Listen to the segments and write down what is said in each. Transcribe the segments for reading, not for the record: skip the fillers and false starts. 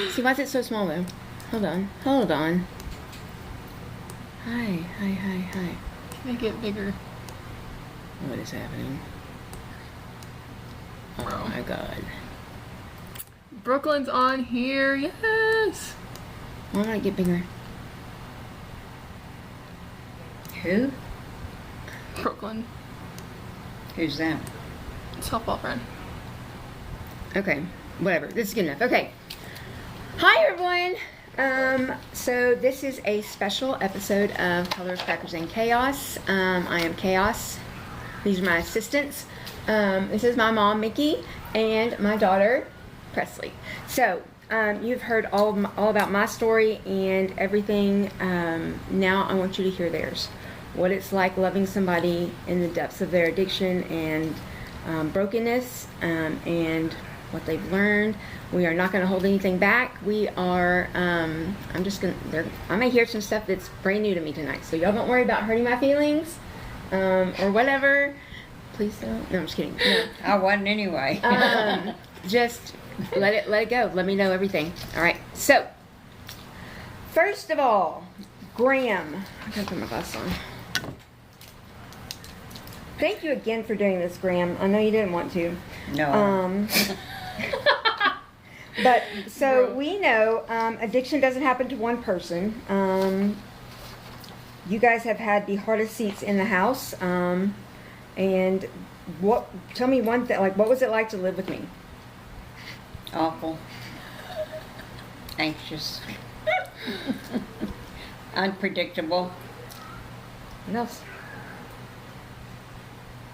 See, why is it so small though? Hold on. Hold on. Hi. Make it bigger. What is happening? Oh Bro. my god. Brooklyn's on here. Yes. Why don't I get bigger? Who? Brooklyn. Who's that? Softball friend. Okay. Whatever. This is good enough. Okay. Hi everyone. So this is a special episode of Colors, Crackers, and Chaos. I am Chaos. These are my assistants. This is my mom, Mickey, and my daughter, Presley. So, you've heard all about my story and everything. Now I want you to hear theirs. What it's like loving somebody in the depths of their addiction and brokenness, and what they've learned. We are not going to hold anything back. We are, I may hear some stuff that's brand new to me tonight. So y'all don't worry about hurting my feelings, or whatever. Please don't. No, I'm just kidding. No. I wasn't anyway. Just let it go. Let me know everything. All right. So, first of all, Graham. I gotta put my glasses on. Thank you again for doing this, Graham. I know you didn't want to. No. But so we know addiction doesn't happen to one person. You guys have had the hardest seats in the house. And tell me one thing, like, what was it like to live with me? Awful. Anxious. Unpredictable. What else?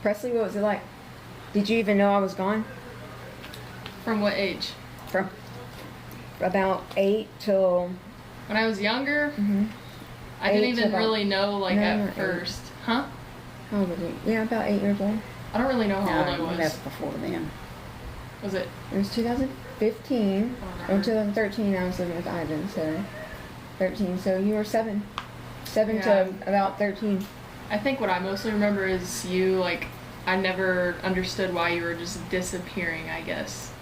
Presley, what was it like? Did you even know I was gone? From what age? From about 8 till... When I was younger, Mm-hmm. I didn't 8 to even about- really know, like, No, at not 8. first. Huh? How old was he? Yeah, about 8 years old. I don't really know how old I No, was. that's before then. Was it? It was 2015. Or 2013, I was living with Ivan, so... 13, so you were 7. 7 Yeah. to about 13. I think what I mostly remember is you, like, I never understood why you were just disappearing, I guess.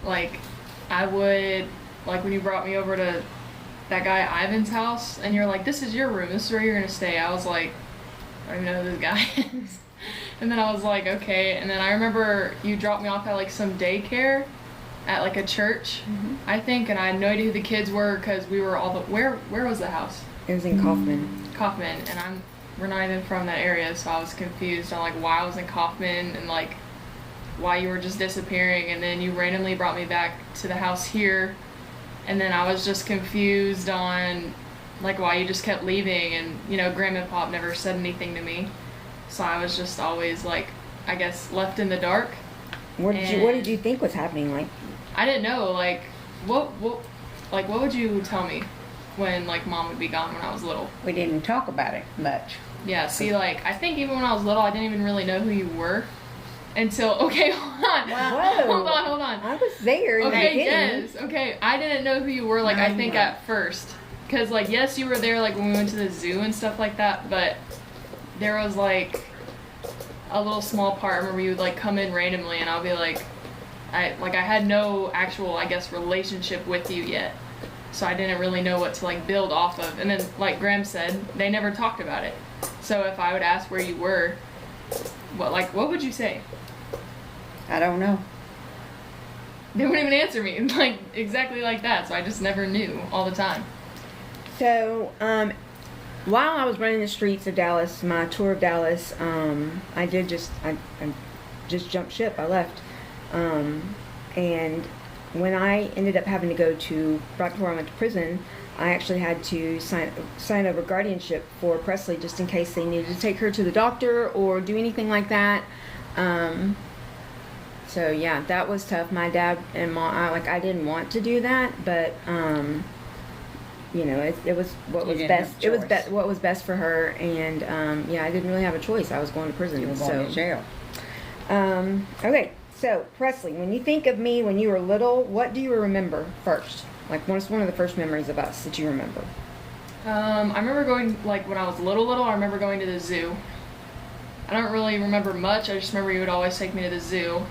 Like, I would, like, when you brought me over to that guy Ivan's house, and you're like, this is your room, this is where you're gonna stay. I was like, I don't even know who this guy is. And then I was like, okay. And then I remember you dropped me off at, like, some daycare at, like, a church, I think, and I had no idea who the kids were because we were all the, where was the house? It was in Kaufman. Kaufman, and we're not even from that area, so I was confused on, like, why I was in Kaufman and, like, why you were just disappearing. And then you randomly brought me back to the house here, and then I was just confused on, like, why you just kept leaving. And, you know, Graham and Pop never said anything to me, so I was just always, like, I guess left in the dark. What did you think was happening? Like, I didn't know, like, what would you tell me when, like, Mom would be gone when I was little? We didn't talk about it much. Yeah, see, like, I think even when I was little, I didn't even really know who you were until, okay, hold on. Whoa. Hold on. I was there. In the Okay, beginning. yes, okay. I didn't know who you were, like, No, I you think weren't. at first. Because, like, yes, you were there, like, when we went to the zoo and stuff like that, but there was, like, a little small part. I remember you would, like, come in randomly, and I'll be like, I had no actual, I guess, relationship with you yet. So I didn't really know what to, like, build off of. And then, like Graham said, they never talked about it. So if I would ask where you were, what would you say? I don't know. They wouldn't even answer me, like, exactly like that. So I just never knew all the time. So, while I was running the streets of Dallas, my tour of Dallas, I just jumped ship. I left. And when I ended up having to go to, right before I went to prison, I actually had to sign over guardianship for Presley just in case they needed to take her to the doctor or do anything like that. So yeah, that was tough. My dad and mom, I didn't want to do that, but you know, it was what You was didn't best. have a It was choice. what was best for her, and yeah, I didn't really have a choice. I was going to prison. You were going to jail. Okay, so Presley, when you think of me when you were little, what do you remember first? Like, what's one of the first memories of us that you remember? I remember going, like, when I was little, I remember going to the zoo. I don't really remember much. I just remember you would always take me to the zoo.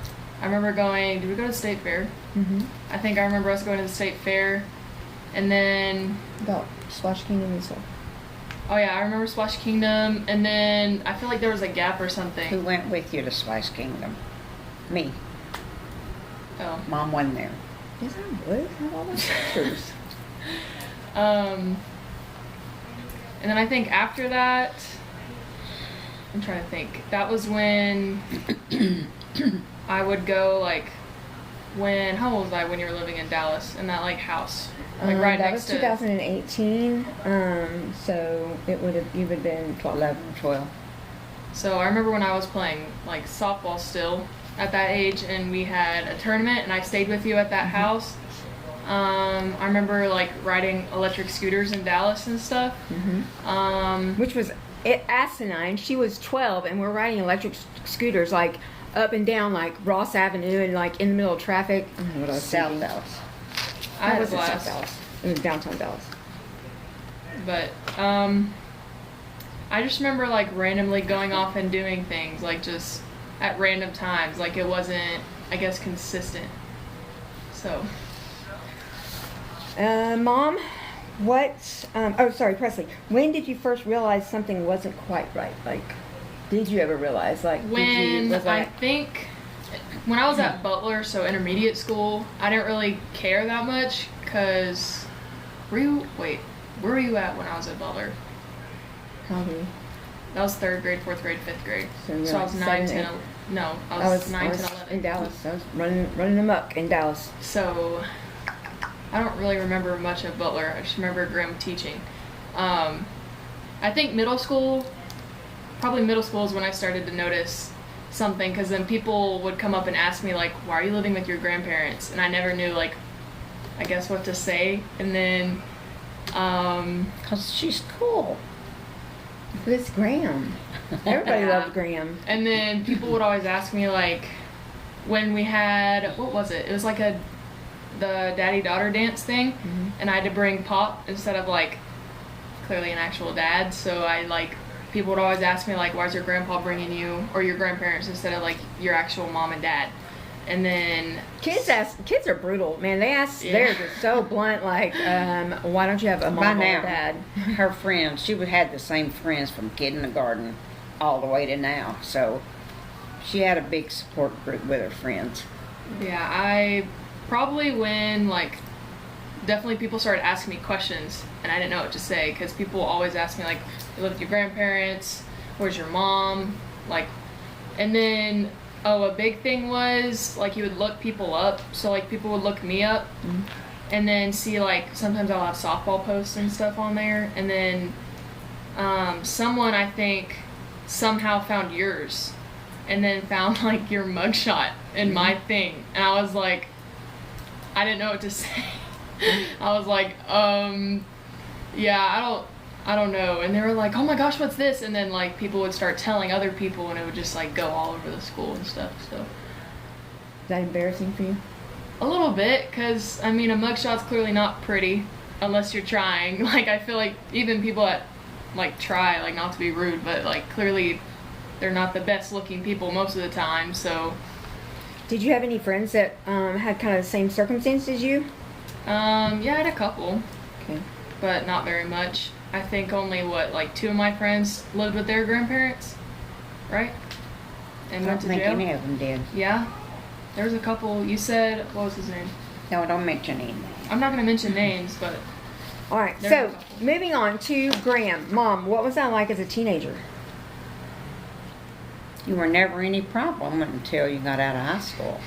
I remember going, did we go to State Fair? Mm-hmm. I think I remember us going to the state fair, and then About Splash Kingdom and stuff. oh yeah, I remember Splash Kingdom, and then I feel like there was a gap or something. Who went with you to Splash Kingdom? Me. Oh. Mom wasn't there. Yes, I would have all those pictures. And then I think after that, I'm trying to think. That was when I would go like how old was I when you were living in Dallas in that like house? Like right that next was to 2018. So you would have been 12. 11, 12. So I remember when I was playing like softball still at that age, and we had a tournament, and I stayed with you at that house. I remember like riding electric scooters in Dallas and stuff. Which was asinine. She was 12, and we're riding electric scooters like up and down like Ross Avenue and like in the middle of traffic. I don't know what I was South thinking. Dallas. I had a wasn't South blast. Dallas. It was downtown Dallas. But I just remember like randomly going off and doing things like just at random times. Like it wasn't, I guess, consistent. So Mom, Presley. When did you first realize something wasn't quite right? Like, did you ever realize? Like, I think when I was at Butler, so intermediate school, I didn't really care that much because where were you at when I was at Butler? Probably. That was 3rd grade, 4th grade, 5th grade. So you're I like was 9, 7, 10, 8. no, I was 9, 10, 11. in Dallas. I was running amok in Dallas. So I don't really remember much of Butler. I just remember Grim teaching. I think middle school is when I started to notice something, because then people would come up and ask me like, why are you living with your grandparents? And I never knew like, I guess what to say. And then Because she's cool. But it's Graham. Everybody Yeah. loves Graham. and then people would always ask me like, when we had, what was it? It was like the daddy-daughter dance thing, and I had to bring Pop instead of like clearly an actual dad. So people would always ask me like, why's your grandpa bringing you, or your grandparents, instead of like your actual mom and dad? And then Kids are brutal, man. They ask, Yeah. they're just so blunt. Like, why don't you have a By mom or now, a dad? her friends, she would have the same friends from kindergarten all the way to now. So she had a big support group with her friends. yeah, I probably when like definitely people started asking me questions and I didn't know what to say, because people always ask me like, you live with your grandparents, where's your mom, like, and then a big thing was like you would look people up. So like people would look me up and then see like sometimes I'll have softball posts and stuff on there, and then someone I think somehow found yours and then found like your mugshot in my thing, and I was like, I didn't know what to say. I was like, yeah, I don't know. And they were like, oh my gosh, what's this? And then like people would start telling other people, and it would just like go all over the school and stuff. So Is that embarrassing for you? a little bit, because I mean a mugshot's clearly not pretty unless you're trying. Like I feel like even people that like try, like not to be rude, but like clearly they're not the best looking people most of the time. So Did you have any friends that had kind of the same circumstances as you? yeah, I had a couple, Okay. but not very much. I think only like 2 of my friends lived with their grandparents, right? And I went don't to think jail. any of them did. Yeah, there was a couple. You said, what was his name? No, don't mention anything. I'm not gonna mention names, but All right. There's a So couple. moving on to Graham. Mom, what was that like as a teenager? You were never any problem until you got out of high school.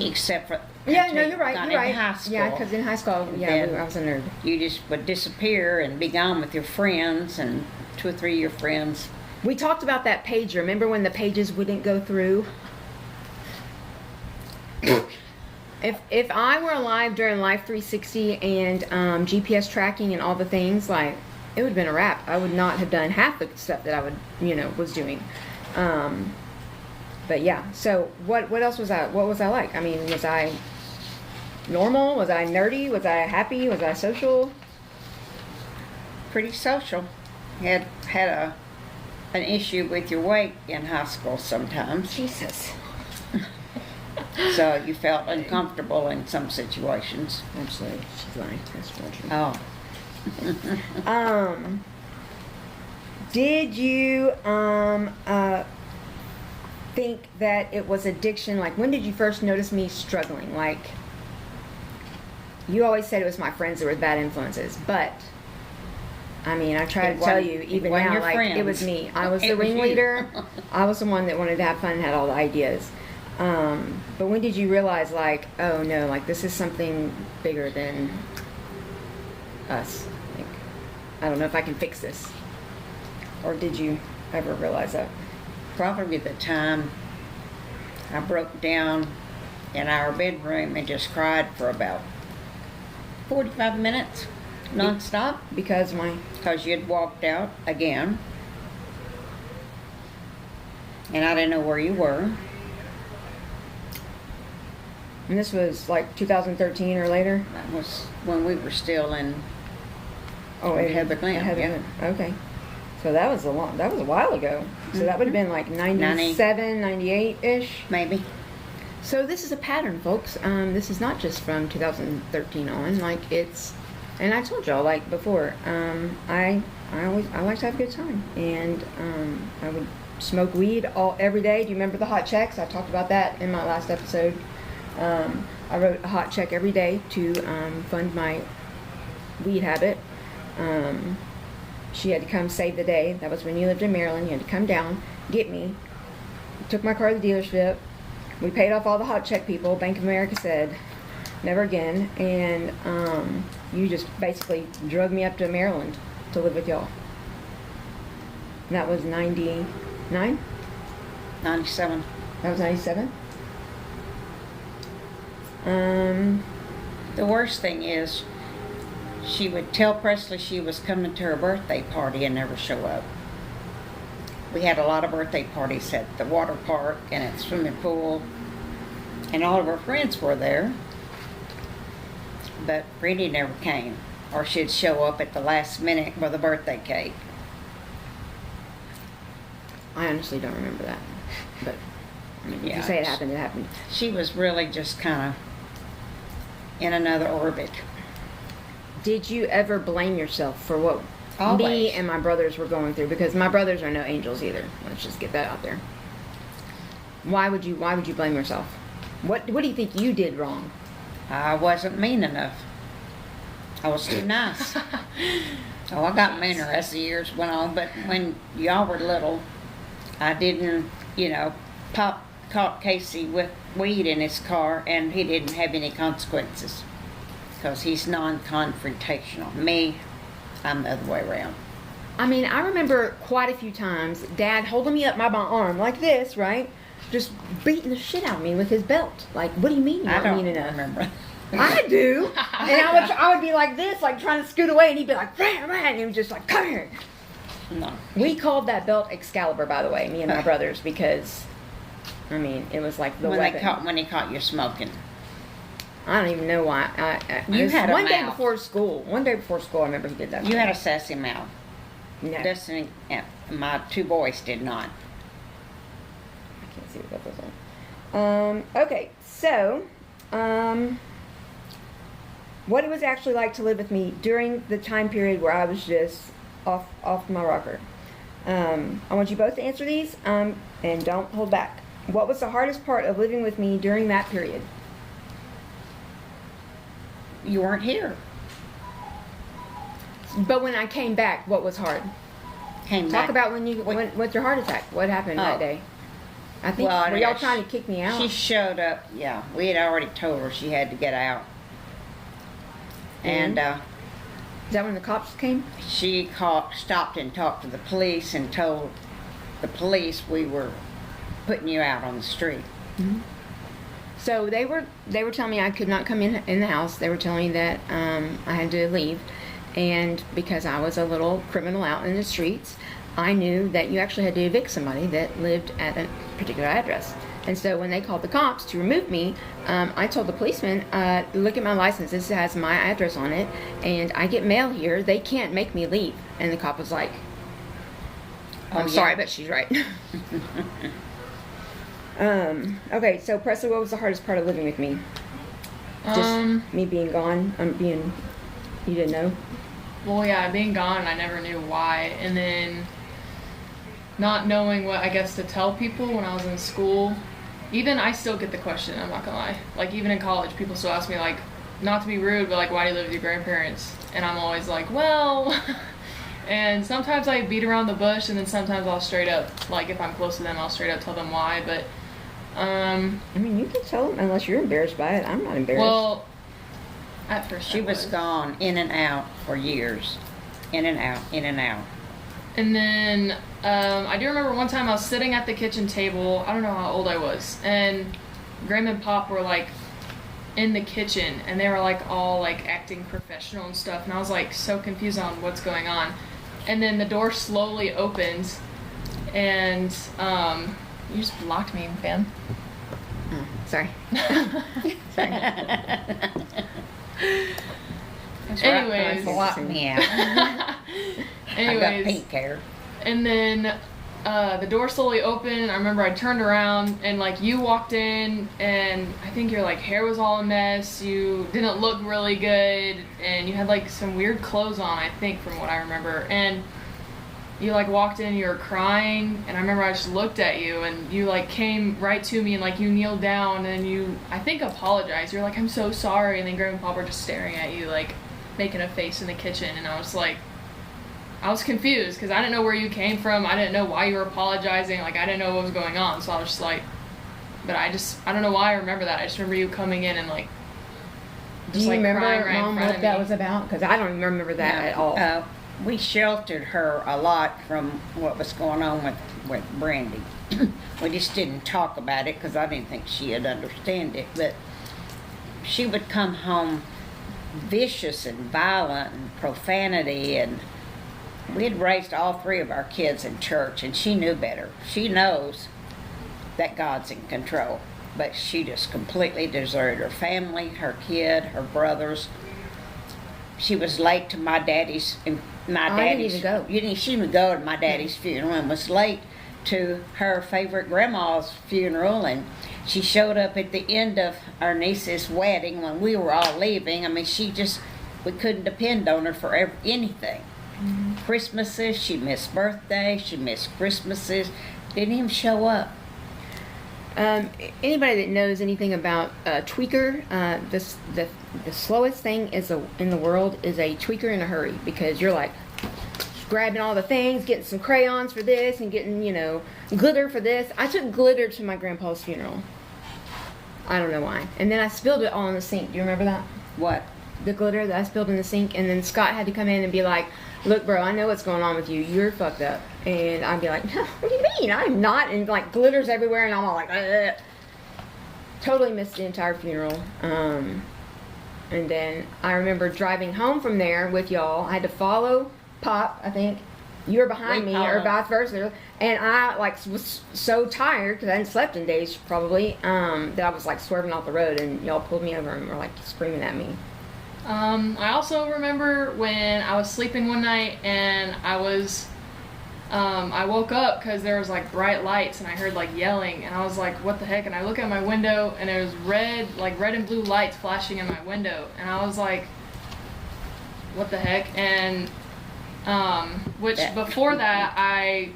Except for Yeah, until no, you you're right. got You're into right. high school. Yeah, because in high school, Then- I was a nerd. You just would disappear and be gone with your friends and 2 or 3 of your friends. We talked about that pager. Remember when the pages wouldn't go through? If I were alive during Life 360 and GPS tracking and all the things, like, it would have been a wrap. I would not have done half the stuff that I would, was doing. But yeah, so what else was I, what was I like? I mean, was I normal? Was I nerdy? Was I happy? Was I social? Pretty social. Had an issue with your weight in high school sometimes. Jesus. So you felt uncomfortable in some situations. Actually, she's lying. That's not true. Oh. Did you think that it was addiction? Like, when did you first notice me struggling? Like, you always said it was my friends that were bad influences, but I mean, I try to tell you even now, like, it was me. I was the ringleader. I was the one that wanted to have fun and had all the ideas. But when did you realize, like, oh no, like, this is something bigger than us? Like, I don't know if I can fix this. Or did you ever realize that? Probably the time I broke down in our bedroom and just cried for about 45 minutes, nonstop. Because why? Because you'd walked out again. And I didn't know where you were. And this was like 2013 or later? That was when we were still in Heather Glen. Okay. So that was a while ago. So that would have been like 97, 98-ish. Maybe. So this is a pattern, folks. This is not just from 2013 on. Like, it's, and I told y'all, like, before, I like to have a good time. And I would smoke weed every day. Do you remember the hot checks? I talked about that in my last episode. I wrote a hot check every day to fund my weed habit. She had to come save the day. That was when you lived in Maryland. You had to come down, get me. Took my car to the dealership. We paid off all the hot check people. Bank of America said, never again. And you just basically drug me up to Maryland to live with y'all. And that was 99? 97. That was 97? The worst thing is, she would tell Presley she was coming to her birthday party and never show up. We had a lot of birthday parties at the water park and at the swimming pool, and all of her friends were there, but Brittany never came, or she'd show up at the last minute for the birthday cake. I honestly don't remember that. But, I mean, if Yeah, you say it happened, it happened. She was really just kind of in another orbit. Did you ever blame yourself for what Always. me and my brothers were going through? Because my brothers are no angels either. Let's just get that out there. Why would you blame yourself? What do you think you did wrong? I wasn't mean enough. I was too nice. Oh, I got meaner as the years went on, but when y'all were little, I didn't, caught Casey with weed in his car, and he didn't have any consequences because he's non-confrontational. Me, I'm the other way around. I mean, I remember quite a few times Dad holding me up by my arm like this, right? Just beating the shit out of me with his belt. Like, what do you mean you're I not don't mean enough? remember. I do. And I would be like this, like trying to scoot away, and he'd be like, "Ran, ran," and he was just like, "Come here." No. We called that belt Excalibur, by the way, me and my brothers, because, I mean, it was like the weapon. When he caught you smoking. I don't even know why. You had a one day mouth. before school. One day before school, I remember he did that. You had a sassy mouth. No. Destiny, my two boys did not. I can't see what that was on. Okay, so, what it was actually like to live with me during the time period where I was just off my rocker. I want you both to answer these, and don't hold back. What was the hardest part of living with me during that period? You weren't here. But when I came back, what was hard? Talk about when you went with your heart attack. What happened that day? I think were y'all trying to kick me out? She showed up. Yeah, we had already told her she had to get out. And is that when the cops came? She stopped and talked to the police and told the police we were putting you out on the street. Mm-hmm. So they were telling me I could not come in the house. They were telling me that I had to leave, and because I was a little criminal out in the streets, I knew that you actually had to evict somebody that lived at a particular address. And so when they called the cops to remove me, I told the policeman, look at my license. This has my address on it, and I get mail here. They can't make me leave. And the cop was like, I'm sorry, but she's right. Okay, so Presley, what was the hardest part of living with me? Just me being gone, you didn't know? Well, yeah, being gone, I never knew why. And then not knowing what, I guess, to tell people when I was in school. Even I still get the question, I'm not gonna lie. Like, even in college, people still ask me, like, not to be rude, but, like, why do you live with your grandparents? And I'm always like, well... And sometimes I beat around the bush, and then sometimes I'll straight up, like, if I'm close to them, I'll straight up tell them why. But, I mean, you can tell them unless you're embarrassed by it. I'm not embarrassed. Well, at first She was gone in and out for years. In and out, in and out. And then I do remember one time I was sitting at the kitchen table. I don't know how old I was, and Grandma and Pop were like in the kitchen, and they were like all like acting professional and stuff. And I was like so confused on what's going on. And then the door slowly opens, and you just blocked me, man. Oh, sorry. Sorry. Anyways. Block me out. Anyways. I got pink hair. And then the door slowly opened. I remember I turned around and like you walked in, and I think your like hair was all a mess. You didn't look really good, and you had like some weird clothes on, I think, from what I remember. And you like walked in, you were crying, and I remember I just looked at you, and you like came right to me, and like you kneeled down, and you I think apologized. You're like, I'm so sorry. And then Grandma and Pop were just staring at you, like making a face in the kitchen, and I was like, I was confused because I didn't know where you came from. I didn't know why you were apologizing. Like, I didn't know what was going on. So I was just like, but I don't know why I remember that. I just remember you coming in and like, do you remember, Mom, what that was about? Because I don't remember that at all. We sheltered her a lot from what was going on with Brandy. We just didn't talk about it because I didn't think she'd understand it. But she would come home vicious and violent and profanity, and we had raised all three of our kids in church, and she knew better. She knows that God's in control, but she just completely deserted her family, her kid, her brothers. She was late to my daddy's. I didn't even go. She didn't go to my daddy's funeral, and was late to her favorite grandma's funeral, and she showed up at the end of our niece's wedding when we were all leaving. I mean, we couldn't depend on her for anything. Mm-hmm. Christmases, she missed birthdays, she missed Christmases, didn't even show up. Anybody that knows anything about tweaker, the slowest thing in the world is a tweaker in a hurry, because you're like grabbing all the things, getting some crayons for this, and getting, glitter for this. I took glitter to my grandpa's funeral. I don't know why. And then I spilled it all in the sink. Do you remember that? What? The glitter that I spilled in the sink, and then Scott had to come in and be like, look, bro, I know what's going on with you. You're fucked up. And I'd be like, what do you mean? I'm not. And like glitters everywhere, and I'm all like, ugh. Totally missed the entire funeral. And then I remember driving home from there with y'all. I had to follow Pop, I think. You were behind me, or vice versa. And I was so tired because I hadn't slept in days probably, that I was like swerving off the road, and y'all pulled me over and were like screaming at me. I also remember when I was sleeping one night, and I woke up because there was like bright lights, and I heard like yelling, and I was like, what the heck? And I look at my window, and there was red and blue lights flashing in my window, and I was like, what the heck? And before that, I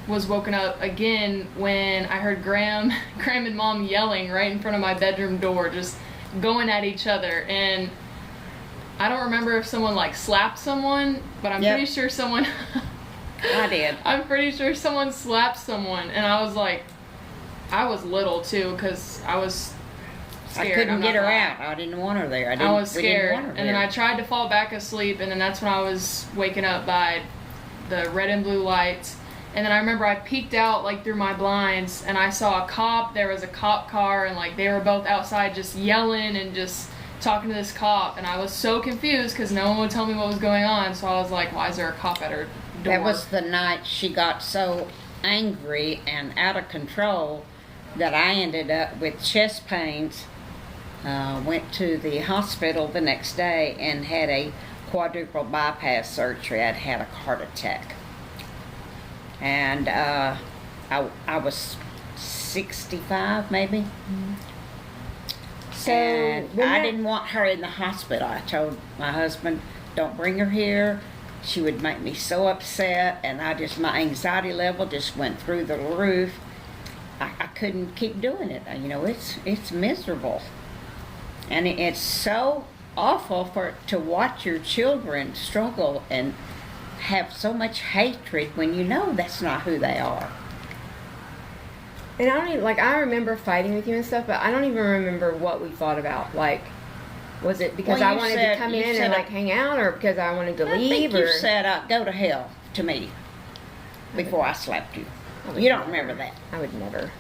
was woken up again when I heard Graham and Mom yelling right in front of my bedroom door, just going at each other. And I don't remember if someone like slapped someone, but I'm pretty sure someone I did. I'm pretty sure someone slapped someone, and I was like, I was little too, because I was scared. I couldn't get her out. I didn't want her there. I was scared, and then I tried to fall back asleep, and then that's when I was waking up by the red and blue lights. And then I remember I peeked out like through my blinds, and I saw a cop. There was a cop car, and like they were both outside just yelling and just talking to this cop, and I was so confused because no one would tell me what was going on. So I was like, why is there a cop at her door? That was the night she got so angry and out of control that I ended up with chest pains. Went to the hospital the next day and had a quadruple bypass surgery. I'd had a heart attack. And I was 65 maybe. So And when I that- didn't want her in the hospital. I told my husband, don't bring her here. She would make me so upset, and my anxiety level just went through the roof. I couldn't keep doing it. You know, it's miserable. And it's so awful to watch your children struggle and have so much hatred when you know that's not who they are. And I don't even, like, I remember fighting with you and stuff, but I don't even remember what we fought about. Like, was it because Well, I you wanted said- to come you in said and, like, hang out, or because I wanted to I leave, think or... you said, go to hell to me before I slapped you. You don't remember that. I would never.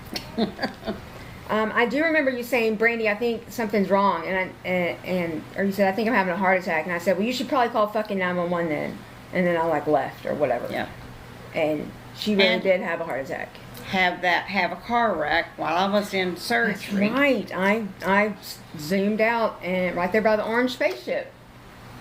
I do remember you saying, Brandy, I think something's wrong, or you said, I think I'm having a heart attack, and I said, well, you should probably call fucking 911 then, and then I like left or whatever. Yeah. And she really And- did have a heart attack. Have a car wreck while I was in That's surgery. right. I zoomed out and right there by the orange spaceship,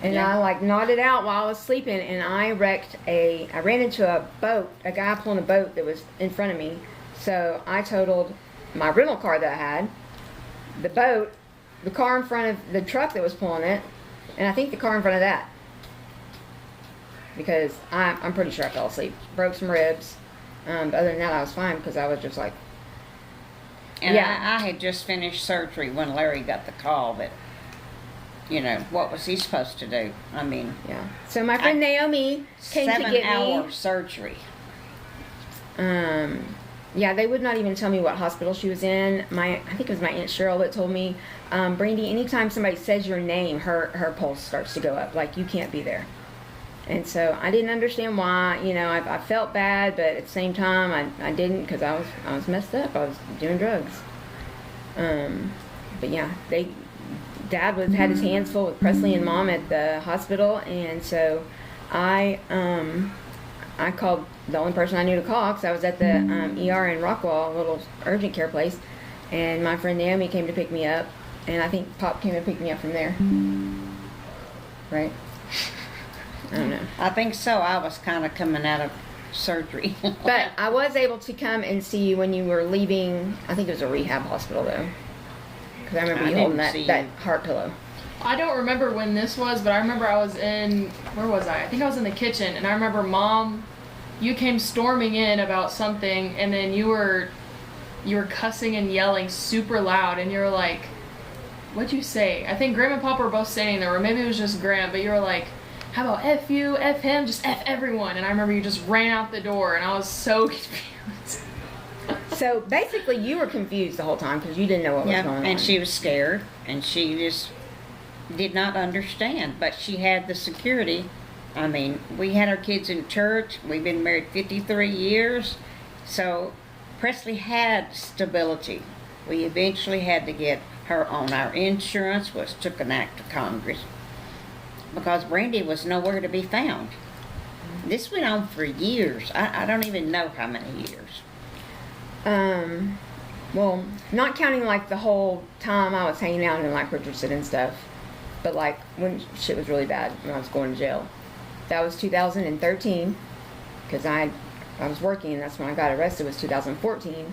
and Yeah. I like nodded out while I was sleeping, and I ran into a boat, a guy pulling a boat that was in front of me, so I totaled my rental car that I had, the boat, the car in front of the truck that was pulling it, and I think the car in front of that, because I'm pretty sure I fell asleep, broke some ribs. But other than that, I was fine because I was just like, And Yeah. I had just finished surgery when Larry got the call that, you know, what was he supposed to do? I mean, yeah. So my friend Naomi came to get 7-hour me. surgery. Yeah, they would not even tell me what hospital she was in. I think it was my Aunt Cheryl that told me, Brandy, anytime somebody says your name, her pulse starts to go up. Like, you can't be there. And so I didn't understand why. You know, I felt bad, but at the same time, I didn't because I was messed up. I was doing drugs. But yeah, Dad had his hands full with Presley and Mom at the hospital, and so I called the only person I knew to call because I was at the ER in Rockwall, a little urgent care place, and my friend Naomi came to pick me up, and I think Pop came and picked me up from there. Right? I don't know. I think so. I was kind of coming out of surgery. But I was able to come and see you when you were leaving. I think it was a rehab hospital, though. Because I remember I you holding didn't see that you. heart pillow. I don't remember when this was, but I remember I was where was I? I think I was in the kitchen, and I remember Mom, you came storming in about something, and then you were cussing and yelling super loud, and you were like, what'd you say? I think Graham and Pop were both standing there, or maybe it was just Graham, but you were like, how about F you, F him, just F everyone, and I remember you just ran out the door, and I was so confused. So basically, you were confused the whole time because you didn't know what was Yeah, going on. and she was scared, and she just did not understand. But she had the security. I mean, we had our kids in church. We've been married 53 years. So Presley had stability. We eventually had to get her on our insurance, which took an act of Congress, because Brandy was nowhere to be found. This went on for years. I don't even know how many years. Well, not counting like the whole time I was hanging out in like Richardson and stuff, but like when shit was really bad when I was going to jail. That was 2013 because I was working, and that's when I got arrested. Was 2014,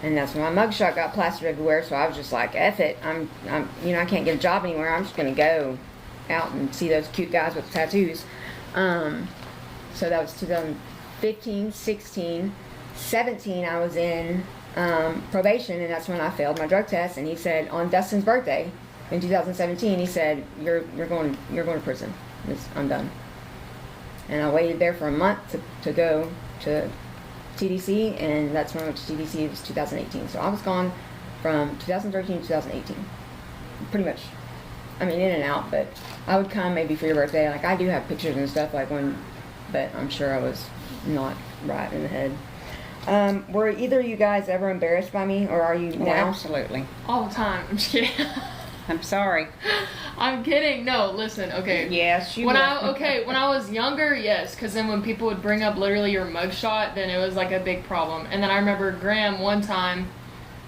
and that's when my mugshot got plastered everywhere. So I was just like, F it. I'm I can't get a job anywhere. I'm just gonna go out and see those cute guys with tattoos. So that was 2015, 16, 17. I was in probation, and that's when I failed my drug test. And he said on Dustin's birthday in 2017, he said, "You're going to prison. I'm done." And I waited there for a month to go to TDC, and that's when I went to TDC. It was 2018. So I was gone from 2013 to 2018, pretty much. I mean, in and out, but I would come maybe for your birthday. Like, I do have pictures and stuff, but I'm sure I was not right in the head. Were either of you guys ever embarrassed by me, or are you Oh, now? absolutely. All the time. I'm just kidding. I'm sorry. I'm kidding. No, listen. Okay. Yes, you When were. when I was younger, yes, because then when people would bring up literally your mugshot, then it was like a big problem. And then I remember Graham one time,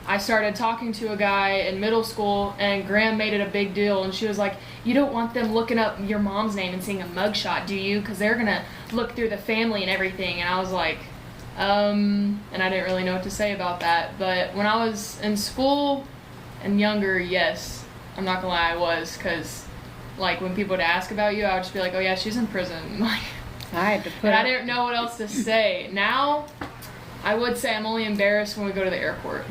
I started talking to a guy in middle school, and Graham made it a big deal, and she was like, "You don't want them looking up your mom's name and seeing a mugshot, do you? Because they're gonna look through the family and everything." And I was like, And I didn't really know what to say about that. But when I was in school and younger, yes, I'm not gonna lie, I was, because like when people would ask about you, I would just be like, oh yeah, she's in prison. Like, I had to put. and I didn't know what else to say. Now, I would say I'm only embarrassed when we go to the airport.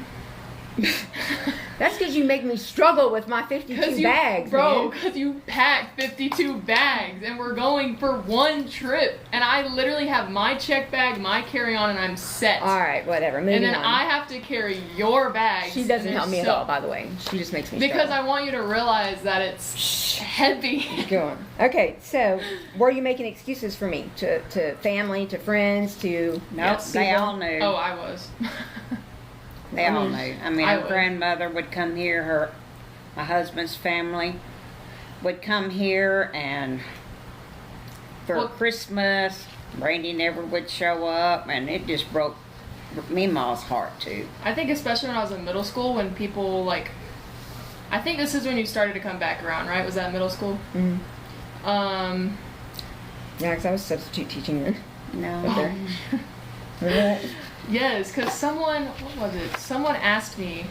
That's because you make me struggle with my 52 bags, bro. man. Because you packed 52 bags, and we're going for one trip, and I literally have my check bag, my carry-on, and I'm set. All right, whatever. Moving and then on. I have to carry your bags. She doesn't help me at all, by the way. She just makes me because struggle. I want you to realize that it's heavy. Go on. Okay, so were you making excuses for me to family, to friends, to Nope, they people? all knew. Oh, I was. They all knew. I mean, I her would. grandmother would come here. My husband's family would come here, and for Well- Christmas, Brandy never would show up, and it just broke Meemaw's heart too. I think especially when I was in middle school, when people like, I think this is when you started to come back around, right? Was that middle school? Mm-hmm. Yeah, because I was substitute teaching then. No. Up there. Remember that? Yes, because someone, what was it? Someone asked me,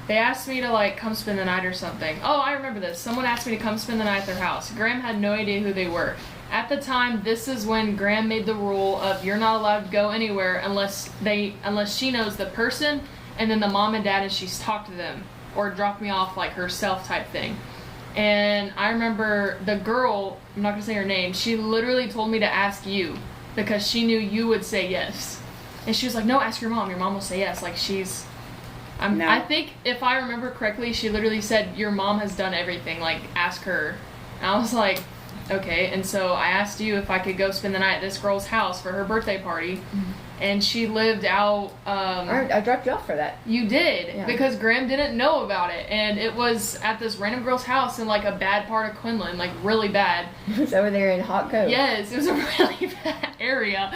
they asked me to like come spend the night or something. Oh, I remember this. Someone asked me to come spend the night at their house. Graham had no idea who they were. At the time, this is when Graham made the rule of you're not allowed to go anywhere unless she knows the person, and then the mom and dad and she's talked to them or dropped me off like herself type thing. And I remember the girl, I'm not gonna say her name, she literally told me to ask you because she knew you would say yes. And she was like, no, ask your mom. Your mom will say yes. Like No. I think if I remember correctly, she literally said, your mom has done everything. Like, ask her. And I was like, okay. And so I asked you if I could go spend the night at this girl's house for her birthday party. And she lived out, I dropped you off for that. you did, Yeah. because Graham didn't know about it. And it was at this random girl's house in like a bad part of Quinlan, like really bad. It's over there in Hot Cove. Yes, it was a really bad area.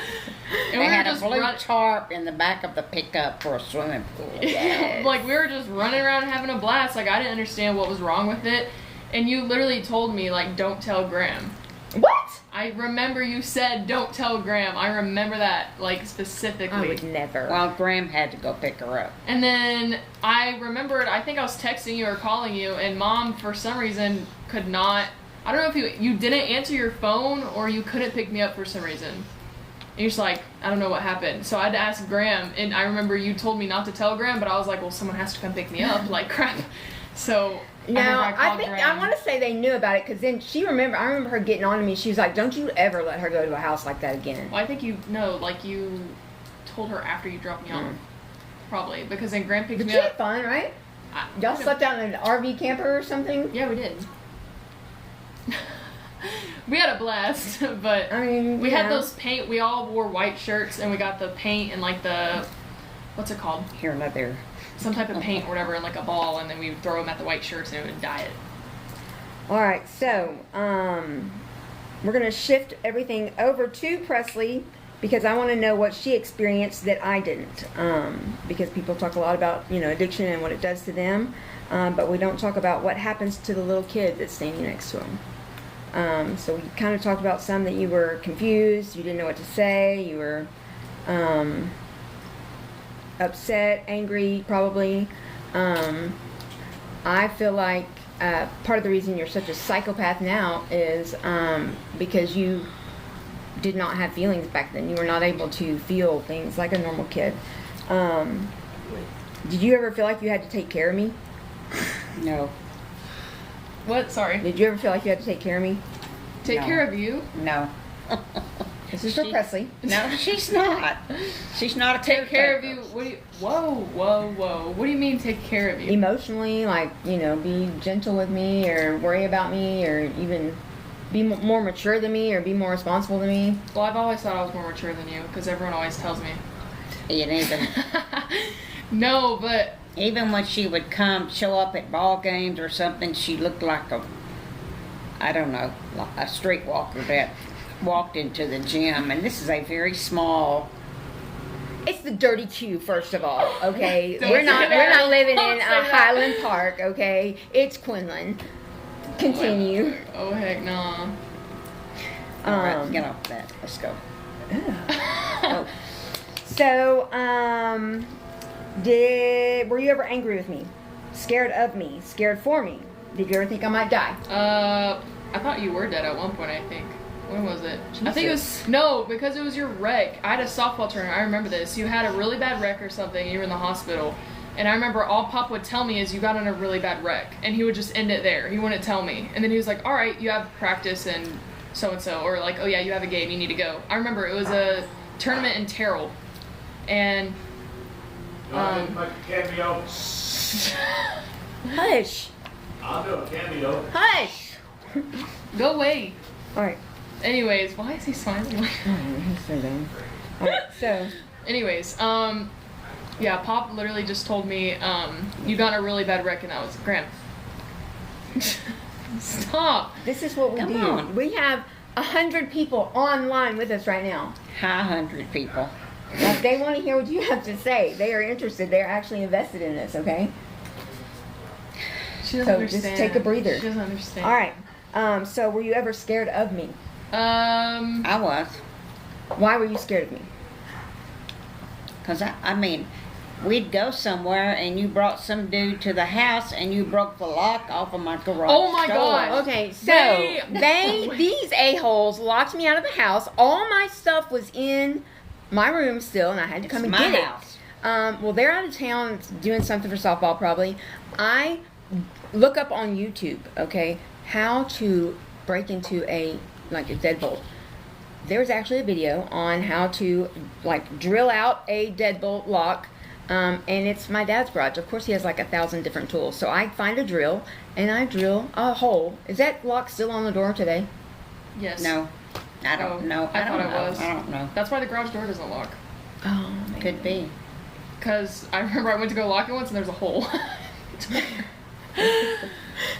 And They had a just blue run- tarp in the back of the pickup for a swimming pool. Yes. like we were just running around and having a blast. Like I didn't understand what was wrong with it. And you literally told me like, don't tell Graham. What? I remember you said, don't tell Graham. I remember that like specifically. I would never. Well, Graham had to go pick her up. And then I remembered, I think I was texting you or calling you, and Mom, for some reason, could not, I don't know if you didn't answer your phone or you couldn't pick me up for some reason. And you're just like, I don't know what happened. So I had to ask Graham, and I remember you told me not to tell Graham, but I was like, well, someone has to come pick me up. Like, crap. So No, I called think Graham. I want to say they knew about it because then I remember her getting on to me. She was like, "Don't you ever let her go to a house like that again." Well, I think you told her after you dropped me off. Probably. Because then Graham picked But me you up. had fun, right? I- Y'all slept out in an RV camper or something. Yeah, we did. We had a blast, but I mean, we you had know. those paint. We all wore white shirts, and we got the paint and like the, what's it called? Here and there. Some type of paint or whatever in like a ball, and then we would throw them at the white shirts and it would dye it. All right, so we're gonna shift everything over to Presley because I want to know what she experienced that I didn't. Because people talk a lot about addiction and what it does to them, but we don't talk about what happens to the little kid that's standing next to them. So we kind of talked about some that you were confused, you didn't know what to say, you were upset, angry, probably. I feel like part of the reason you're such a psychopath now is because you did not have feelings back then. You were not able to feel things like a normal kid. Did you ever feel like you had to take care of me? No. What? Sorry. Did you ever feel like you had to take care of me? Take No. care of you? No. This is for Presley. No, she's not. She's not a Take care of caretaker. you? What do you? Whoa! What do you mean take care of you? Emotionally, like, be gentle with me or worry about me or even be more mature than me or be more responsible than me. Well, I've always thought I was more mature than you because everyone always tells me. And No, but even when she would come show up at ball games or something, she looked like a streetwalker that walked into the gym. And this is a very small. It's the dirty Q, first of all, okay? Don't we're say not that. living Don't in say that. Highland Park, okay? It's Quinlan. Continue. Oh heck no. All right, get off that. Let's go. Oh, So, were you ever angry with me? Scared of me? Scared for me? Did you ever think I might die? I thought you were dead at one point, I think. When was it? I think it was, no, because it was your wreck. I had a softball tournament. I remember this. You had a really bad wreck or something. You were in the hospital. And I remember all Pop would tell me is you got in a really bad wreck. And he would just end it there. He wouldn't tell me. And then he was like, all right, you have practice and so-and-so. Or like, oh yeah, you have a game. You need to go. I remember it was a tournament in Terrell. And Make a cameo. Hush. I'll do a cameo. Hush. go away. All right. Anyways, why is he smiling? He's so dumb. All right. So. Anyways, yeah, Pop literally just told me, you got in a really bad wreck and that was Graham. Stop. This is what we Come do. on. We have 100 people online with us right now. high 100 people. If they want to hear what you have to say, they are interested. They're actually invested in this, okay? She doesn't So understand. just take a breather. She doesn't understand. All right. So were you ever scared of me? I was. Why were you scared of me? Because, I mean, we'd go somewhere and you brought some dude to the house and you broke the lock off of my garage Oh my door. God. Okay, so these a-holes locked me out of the house. All my stuff was in my room still, and I had to come It's and my get house. it. Well, they're out of town doing something for softball probably. I look up on YouTube, okay, how to break into a deadbolt. There's actually a video on how to drill out a deadbolt lock. And it's my dad's garage. Of course, he has 1,000 different tools. So I find a drill and I drill a hole. Is that lock still on the door today? Yes. No, I don't know. I I thought don't it know. was. I don't know. That's why the garage door doesn't lock. Oh, man. Could be. Because I remember I went to go lock it once and there's a hole.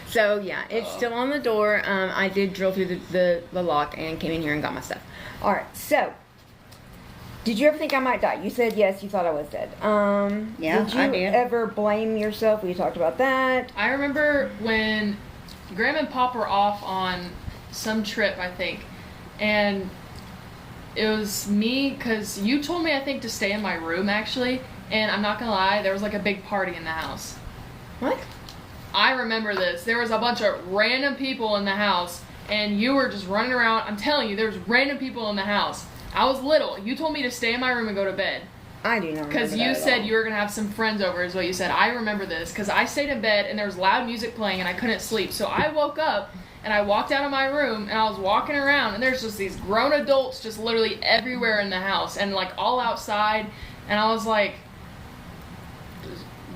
So yeah, it's still on the door. I did drill through the lock and came in here and got my stuff. All right. So, did you ever think I might die? You said yes. You thought I was dead. Yeah, did you I did. ever blame yourself? We talked about that. I remember when Graham and Pop were off on some trip, I think, and it was me because you told me I think to stay in my room actually, and I'm not gonna lie, there was a big party in the house. What? I remember this. There was a bunch of random people in the house, and you were just running around. I'm telling you, there was random people in the house. I was little. You told me to stay in my room and go to bed. I do not remember Because that you at said all. you were going to have some friends over is what you said. I remember this because I stayed in bed and there was loud music playing and I couldn't sleep. So I woke up and I walked out of my room and I was walking around and there's just these grown adults just literally everywhere in the house and all outside. And I was like,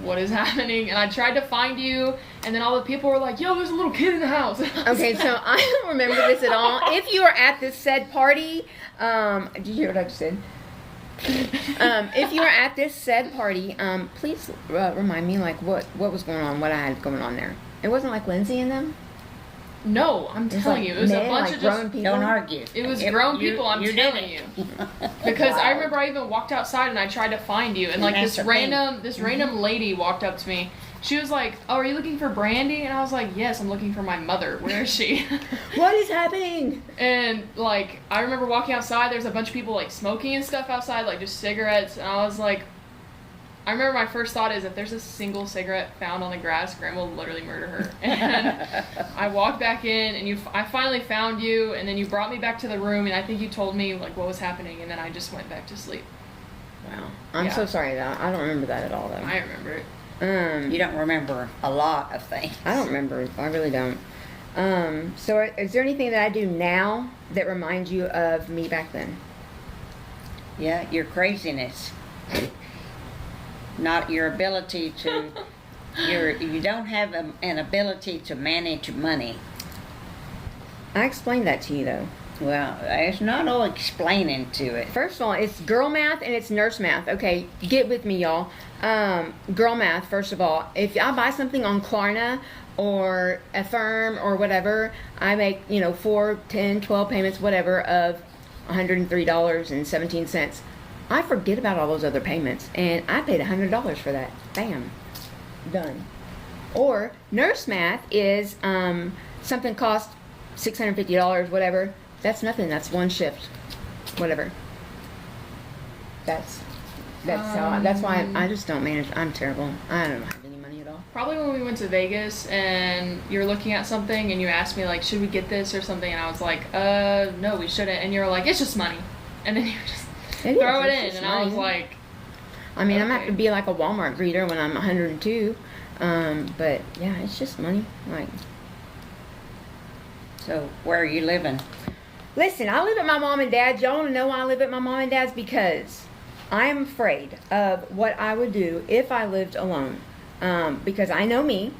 what is happening? And I tried to find you and then all the people were like, yo, there's a little kid in the house. Okay, so I don't remember this at all. If you were at this said party, did you hear what I just said? If you were at this said party, please remind me what was going on, what I had going on there. It wasn't Lindsay and them. No, I'm It was telling you, it was men, a bunch of grown just people. Don't argue. It was If grown you- people, I'm you did telling it. you. Because I Wow. remember I even walked outside and I tried to find you, and And this that's the thing. random lady walked up to me. She was like, "Oh, are you looking for Brandy?" And I was like, "Yes, I'm looking for my mother. Where is she?" What is happening? And I remember walking outside. There's a bunch of people smoking and stuff outside, just cigarettes. And I was like, I remember my first thought is if there's a single cigarette found on the grass, Graham will literally murder her. And I walked back in, and I finally found you, and then you brought me back to the room, and I think you told me what was happening, and then I just went back to sleep. Wow, I'm Yeah. so sorry. I don't remember that at all, though. I remember it. You don't remember a lot of things. I don't remember. I really don't. So is there anything that I do now that reminds you of me back then? Yeah, your craziness. Not your ability to. You don't have an ability to manage money. I explained that to you, though. Well, it's not all explaining to it. First of all, it's girl math and it's nurse math. Okay, get with me, y'all. Girl math, first of all. If I buy something on Klarna or Affirm or whatever, I make, 4, 10, 12 payments, whatever, of $103.17. I forget about all those other payments, and I paid $100 for that. Bam. Done. Or nurse math is something costs $650, whatever. That's nothing. That's one shift. Whatever. That's that's why I just don't manage. I'm terrible. I don't have any money at all. Probably when we went to Vegas and you're looking at something and you asked me like, should we get this or something? And I was like, no, we shouldn't. And you were like, it's just money. And then you just throw it in. And I was like, I mean, okay. I'm not gonna be like a Walmart greeter when I'm 102. But yeah, it's just money. Like, So where are you living? listen, I live at my mom and dad's. Y'all want to know why I live at my mom and dad's? Because I am afraid of what I would do if I lived alone. Because I know me.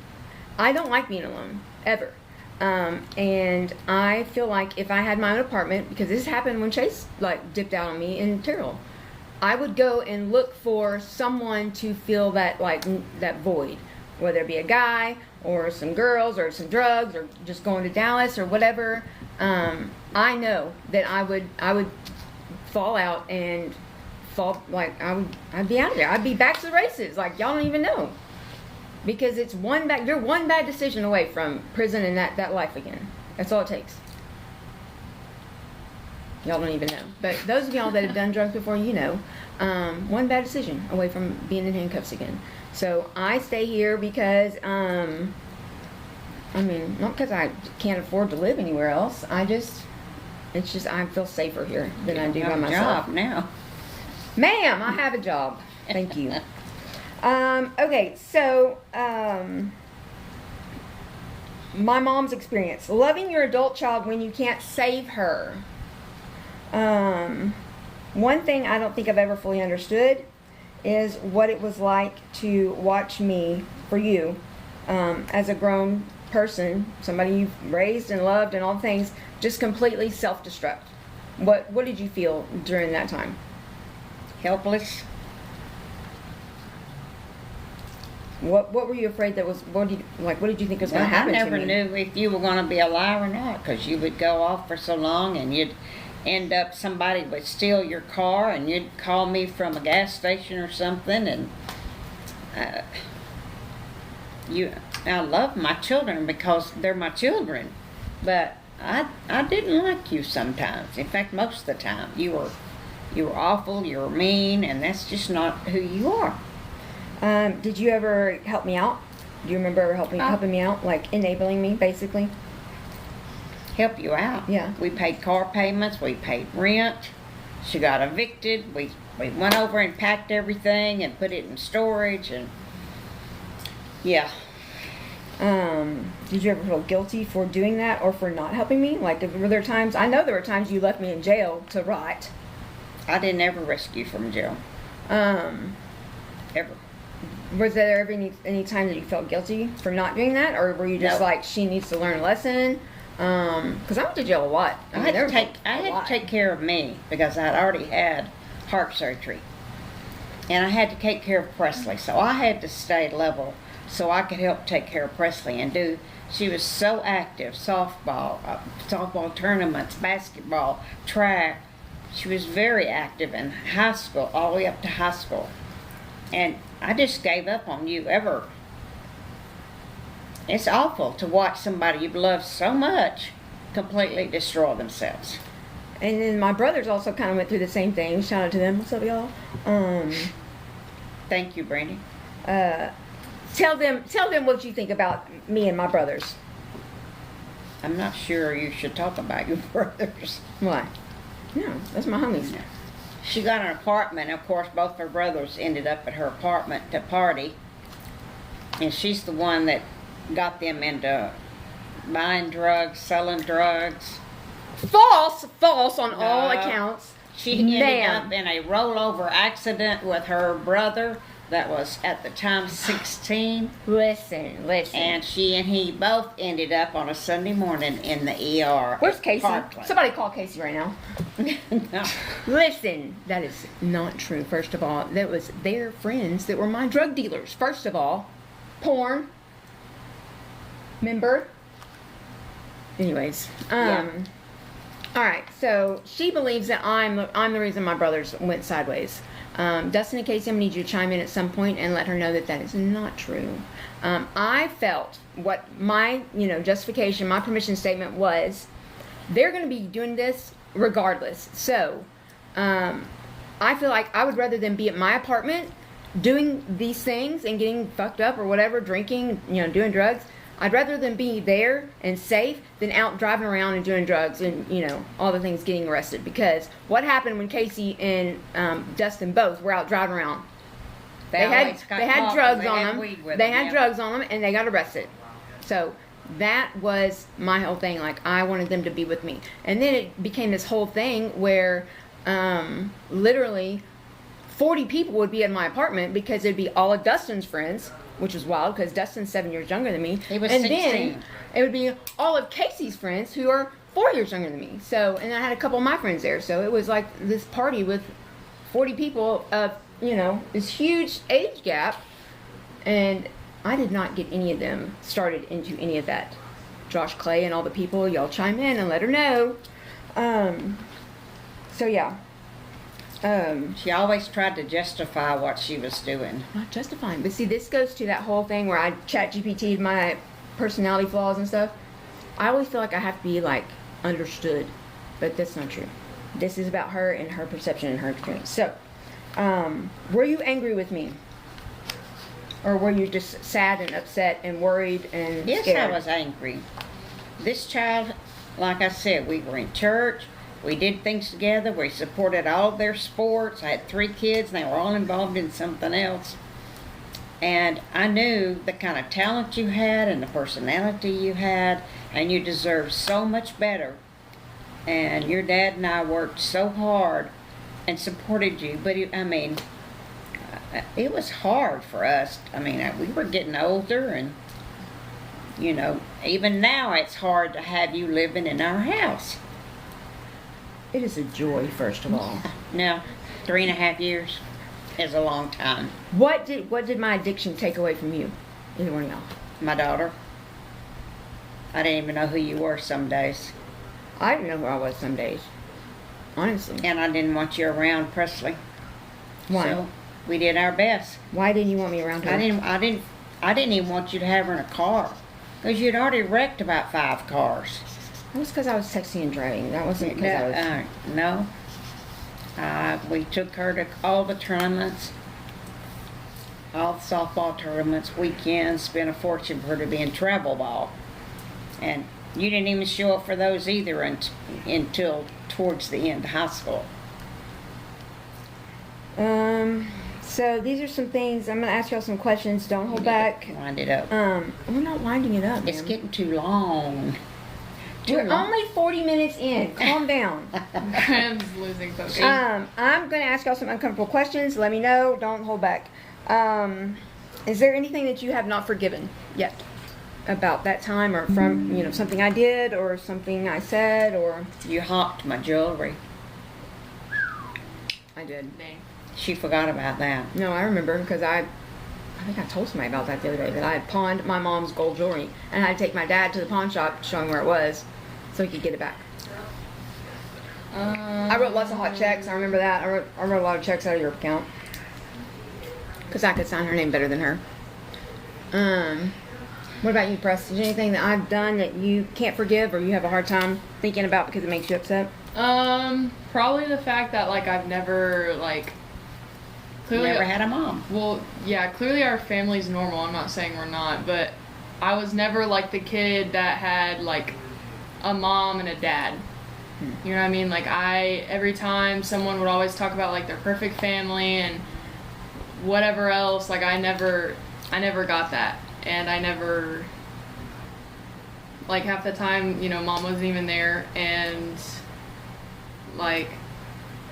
I don't like being alone, ever. And I feel like if I had my own apartment, because this happened when Chase, like, dipped out on me in Terrell, I would go and look for someone to fill that, like, that void. Whether it be a guy, or some girls, or some drugs, or just going to Dallas, or whatever. I know that I would fall out and like, I'd be out of there. I'd be back to the races. Like, y'all don't even know. Because it's you're one bad decision away from prison and that life again. That's all it takes. Y'all don't even know. But those of y'all that have done drugs before, you know, one bad decision away from being in handcuffs again. So I stay here because, I mean, not because I can't afford to live anywhere else. I feel safer here than I do by myself. Job now. Ma'am, I have a job. Thank you. Okay, so, my mom's experience. Loving your adult child when you can't save her. One thing I don't think I've ever fully understood is what it was like to watch me, for you, as a grown person, somebody you've raised and loved and all things, just completely self-destruct. What did you feel during that time? Helpless. What were you afraid that was? What did you think was going to happen to me? I never knew if you were going to be alive or not, because you would go off for so long, and you'd end up somebody would steal your car, and you'd call me from a gas station or something, and I love my children because they're my children, but I didn't like you sometimes. In fact, most of the time, you were awful, you were mean, and that's just not who you are. Did you ever help me out? Do you remember ever helping me out, like enabling me, basically? Help you out? Yeah. We paid car payments. We paid rent. She got evicted. We went over and packed everything and put it in storage, and yeah. Did you ever feel guilty for doing that or for not helping me? Like, were there times? I know there were times you left me in jail to rot. I didn't ever rescue from jail. Ever. Was there ever any time that you felt guilty for not doing that, or were you just No. like, she needs to learn a lesson? Because I went to jail a lot. I had to take care of me because I'd already had heart surgery, and I had to take care of Presley. So I had to stay level so I could help take care of Presley and do. She was so active: softball tournaments, basketball, track. She was very active in high school, all the way up to high school. And I just gave up on you ever. It's awful to watch somebody you've loved so much completely destroy themselves. And then my brothers also kind of went through the same thing. Shout out to them. What's up, y'all? Thank you, Brandy. Tell them what you think about me and my brothers. I'm not sure you should talk about your brothers. Why? No, that's my homies. She got an apartment. Of course, both her brothers ended up at her apartment to party. And she's the one that got them into buying drugs, selling drugs. False on all accounts. She ended up in a rollover accident with her brother that was at the time 16. Listen. And she and he both ended up on a Sunday morning in the ER. Where's Casey? Parkland. Somebody call Casey right now. No. Listen, that is not true. First of all, that was their friends that were my drug dealers. First of all, porn. Remember? Anyways, Yeah. all right. So she believes that I'm the reason my brothers went sideways. Dustin and Casey, I'm gonna need you to chime in at some point and let her know that is not true. I felt what my justification, my permission statement was. They're gonna be doing this regardless. So, I feel like I would rather them be at my apartment doing these things and getting fucked up or whatever, drinking, doing drugs. I'd rather them be there and safe than out driving around and doing drugs and, all the things, getting arrested. Because what happened when Casey and Dustin both were out driving around? They had drugs on them. They had drugs on them and they got arrested. So that was my whole thing. Like, I wanted them to be with me. And then it became this whole thing where literally 40 people would be in my apartment because it'd be all of Dustin's friends, which is wild because Dustin's 7 years younger than me. He was and 16. Then it would be all of Casey's friends who are 4 years younger than me. So, and I had a couple of my friends there. So it was like this party with 40 people of, this huge age gap. And I did not get any of them started into any of that. Josh Clay and all the people, y'all chime in and let her know. So yeah. She always tried to justify what she was doing. Not justifying, but see, this goes to that whole thing where I chat GPT'd my personality flaws and stuff. I always feel like I have to be like understood, but that's not true. This is about her and her perception and her experience. So, were you angry with me? Or were you just sad and upset and worried and Yes, scared? I was angry. This child, like I said, we were in church. We did things together. We supported all of their sports. I had 3 kids, and they were all involved in something else. And I knew the kind of talent you had and the personality you had, and you deserved so much better. And your dad and I worked so hard and supported you. But, it was hard for us. We were getting older, and, even now it's hard to have you living in our house. It is a joy, first of all. Now, 3.5 years is a long time. What did my addiction take away from you? Either one of y'all. My daughter. I didn't even know who you were some days. I didn't know who I was some days. Honestly. And I didn't want you around Presley. Why? So we did our best. Why didn't you want me around her? I didn't even want you to have her in a car. Because you'd already wrecked about 5 cars. It was because I was texting and driving. That wasn't because I was... No. We took her to all the tournaments, all the softball tournaments, weekends, spent a fortune for her to be in travel ball. And you didn't even show up for those either until towards the end of high school. So these are some things. I'm going to ask y'all some questions. Don't hold back. Wind it up. We're not winding it up, It's ma'am. getting too long. We're only 40 minutes in. Calm down. Graham's losing focus. I'm going to ask y'all some uncomfortable questions. Let me know. Don't hold back. Is there anything that you have not forgiven yet about that time, or from something I did or something I said, or You hocked my jewelry. I did? Dang. She forgot about that. No, I remember because I think I told somebody about that the other day, that I had pawned my mom's gold jewelry and I had to take my dad to the pawn shop to show him where it was so he could get it back. I wrote lots of hot checks. I remember that. I wrote a lot of checks out of your account because I could sign her name better than her. What about you, Press? Is there anything that I've done that you can't forgive or you have a hard time thinking about because it makes you upset? Probably the fact that I've never clearly Never had a mom. Well, yeah, clearly our family's normal. I'm not saying we're not, but I was never the kid that had a mom and a dad. You know what I mean? Every time someone would always talk about their perfect family and whatever else, I never got that. And I never, half the time, mom wasn't even there, and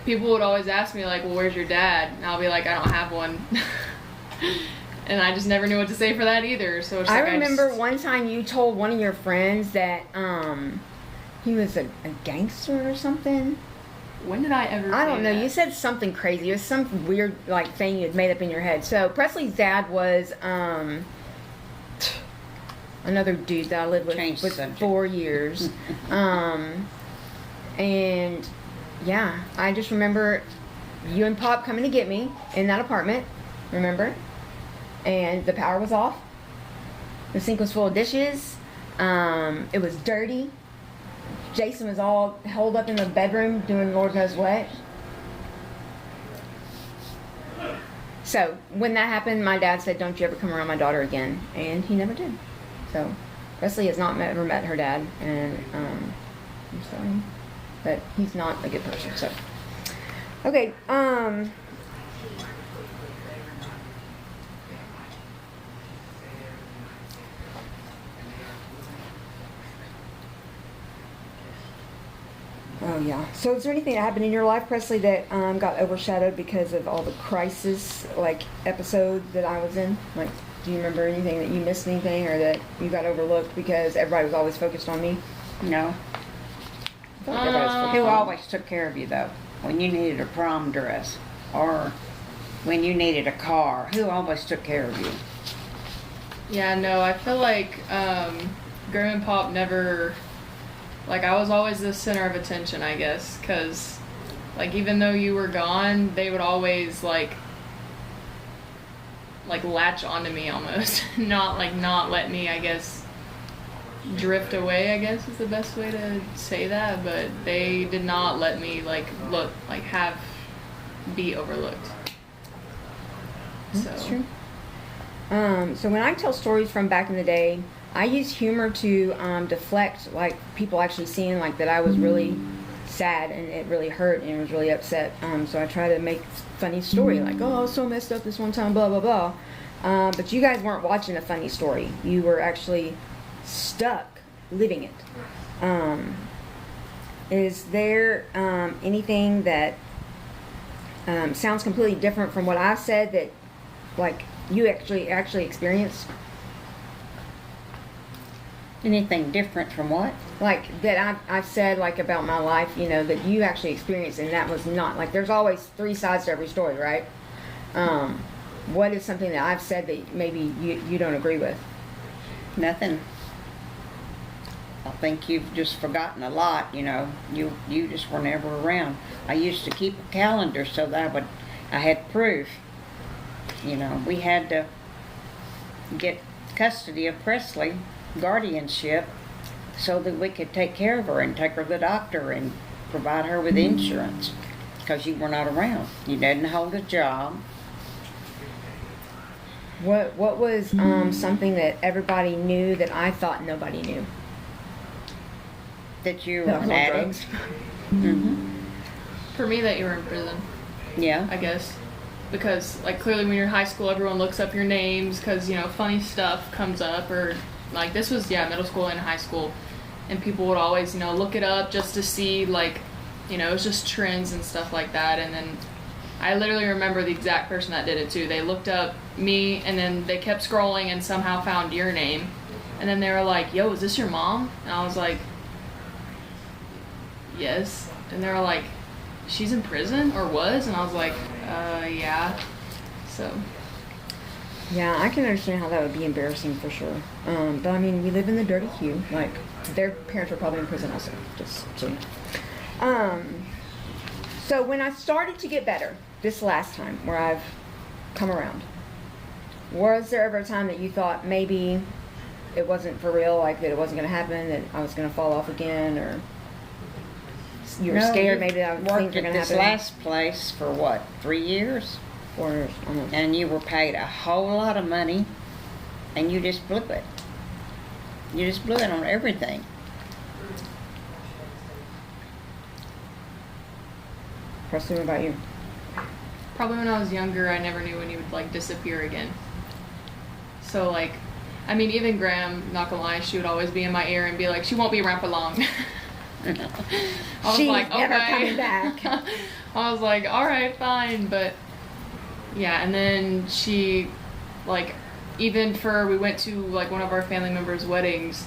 people would always ask me well, where's your dad? And I'll be like, I don't have one. And I just never knew what to say for that either. So it's I remember one time you told one of your friends that he was a gangster or something. When did I ever I don't say know. that? You said something crazy. It was some weird thing you had made up in your head. So Presley's dad was another dude that I lived with for 4 years. And yeah, I just remember you and Pop coming to get me in that apartment. Remember? And the power was off. The sink was full of dishes. It was dirty. Jason was all holed up in the bedroom doing Lord knows what. So when that happened, my dad said, "Don't you ever come around my daughter again," and he never did. So Presley has not ever met her dad, and I'm sorry, but he's not a good person. So okay, oh yeah. So is there anything that happened in your life, Presley, that got overshadowed because of all the crisis like episodes that I was in? Like, do you remember anything that you missed anything or that you got overlooked because everybody was always focused on me? No. I felt like everybody was focused Who on me. always took care of you, though? When you needed a prom dress or when you needed a car, who always took care of you? Yeah, no, I feel like Graham and Pop never, like, I was always the center of attention, I guess, because, like, even though you were gone, they would always, like latch onto me almost. not let me, I guess, drift away, I guess is the best way to say that, but they did not let me, be overlooked. That's true. So when I tell stories from back in the day, I use humor to deflect like people actually seeing like that I was really sad and it really hurt and was really upset. So I try to make funny story like, oh, I was so messed up this one time, blah blah blah. But you guys weren't watching a funny story. You were actually stuck living it. Is there anything that sounds completely different from what I've said that like you actually experienced? Anything different from what? Like that I've said like about my life, you know, that you actually experienced, and that was not like there's always three sides to every story, right? What is something that I've said that maybe you don't agree with? Nothing. I think you've just forgotten a lot, you know. You just were never around. I used to keep a calendar so that I had proof. You know, we had to get custody of Presley, guardianship, so that we could take care of her and take her to the doctor and provide her with insurance because you were not around. You didn't hold a job. What was something that everybody knew that I thought nobody knew? That you were That was an all addict. drugs. Mm-hmm. For me, that you were in prison, Yeah. I guess. Because, like, clearly when you're in high school, everyone looks up your names because, you know, funny stuff comes up. Or, like, this was, middle school and high school. And people would always, you know, look it up just to see, like, you know, it was just trends and stuff like that. And then I literally remember the exact person that did it, too. They looked up me, and then they kept scrolling and somehow found your name. And then they were like, yo, is this your mom? And I was like, yes. And they were like, she's in prison or was? And I was like, yeah. So Yeah, I can understand how that would be embarrassing for sure. But I mean, we live in the dirty queue. Like, their parents were probably in prison also. Just so you know. So when I started to get better this last time, where I've come around, was there ever a time that you thought maybe it wasn't for real, like that it wasn't going to happen, that I was going to fall off again, or you were No, scared you maybe that things worked were going at to this happen? last place for what, 3 years? 4 years, almost. And you were paid a whole lot of money, and you just blew it. You just blew it on everything. Presley, what about you? probably when I was younger, I never knew when he would, like, disappear again. So, like, I mean, even Graham, not gonna lie, she would always be in my ear and be like, she won't be around for long. I was She's like, never okay. coming back. I was like, all right, fine. But yeah, and then she, like, even for, we went to, like, one of our family members' weddings,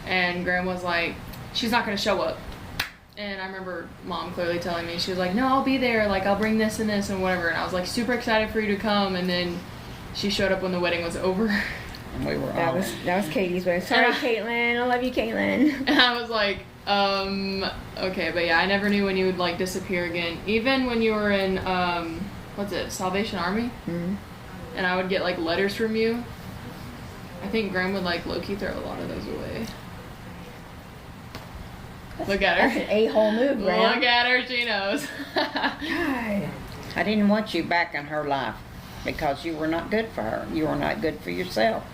and Graham was like, she's not gonna show up. And I remember Mom clearly telling me, she was like, no, I'll be there, like, I'll bring this and this and whatever. And I was like, super excited for you to come. And then she showed up when the wedding was over. And we were That all was Katie's wedding. Sorry, Caitlin. I love you, Caitlin. And I was like, okay. But yeah, I never knew when you would, like, disappear again. Even when you were in, what's it, Salvation Army? Mm-hmm. And I would get, like, letters from you. I think Graham would, like, low-key throw a lot of those away. Look at That's her. an a-hole move, Graham. Look at her, she knows. God. I didn't want you back in her life. because you were not good for her. You were not good for yourself.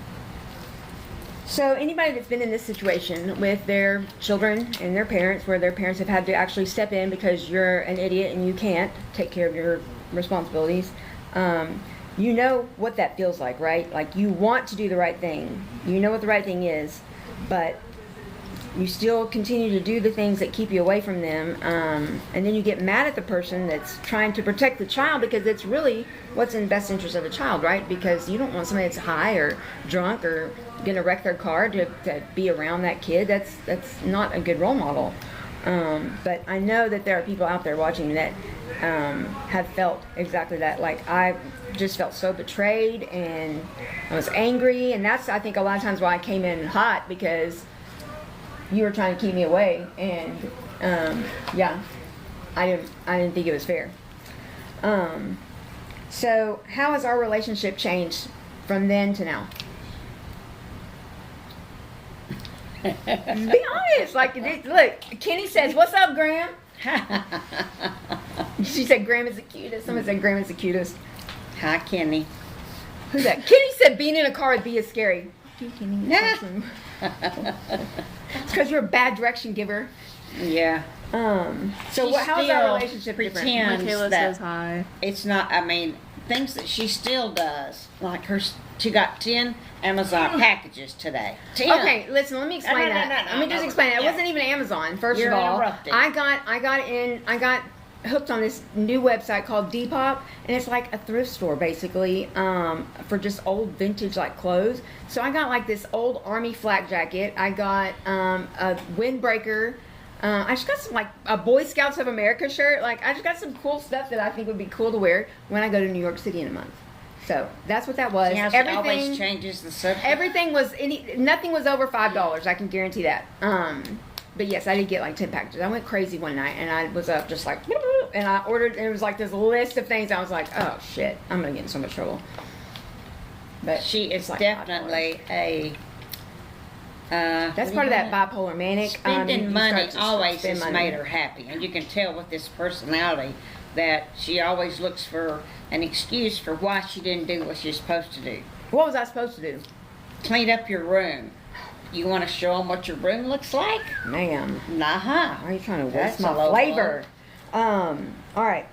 So anybody that's been in this situation with their children and their parents, where their parents have had to actually step in because you're an idiot and you can't take care of your responsibilities, you know what that feels like, right? Like, you want to do the right thing. You know what the right thing is, but you still continue to do the things that keep you away from them, and then you get mad at the person that's trying to protect the child, because it's really what's in the best interest of the child, right? Because you don't want somebody that's high or drunk or gonna wreck their car to be around that kid. That's not a good role model. But I know that there are people out there watching that have felt exactly that. Like, I just felt so betrayed, and I was angry, and that's, I think, a lot of times why I came in hot, because you were trying to keep me away, and yeah, I didn't think it was fair. So how has our relationship changed from then to now? Be honest. Like, look, Kenny says, "What's up, Graham?" She said Graham is the cutest. Someone said Graham is the cutest. Hi, Kenny. Who's that? Kenny said being in a car with B is scary. Kenny. Yeah. It's because you're a bad direction giver. Yeah. So how is our relationship different? Pretends Michaela that says hi. it's not. I mean, things that she still does. Like she got 10 Amazon packages today. 10. Okay, listen. Let me explain that. Let me just explain it. It wasn't even Amazon. First You're of all, interrupting. I got hooked on this new website called Depop, and it's like a thrift store basically, for just old vintage like clothes. So I got like this old army flak jacket. I got a windbreaker. I just got some like a Boy Scouts of America shirt. Like, I just got some cool stuff that I think would be cool to wear when I go to New York City in a month. So that's what that was. Yeah, she always changes the subject. Everything was nothing was over $5. I can guarantee that. But yes, I did get like 10 packages. I went crazy one night, and I was up just like, and I ordered, and it was like this list of things. I was like, oh shit, I'm gonna get in so much trouble. But She is like definitely a. that's part of that bipolar manic. Spending you money start to always spend has money. made her happy, and you can tell with this personality that she always looks for an excuse for why she didn't do what she's supposed to do. What was I supposed to do? Clean up your room. You want to show them what your room looks like? Ma'am, Nah. why are you trying to That's waste a my low flavor? All right.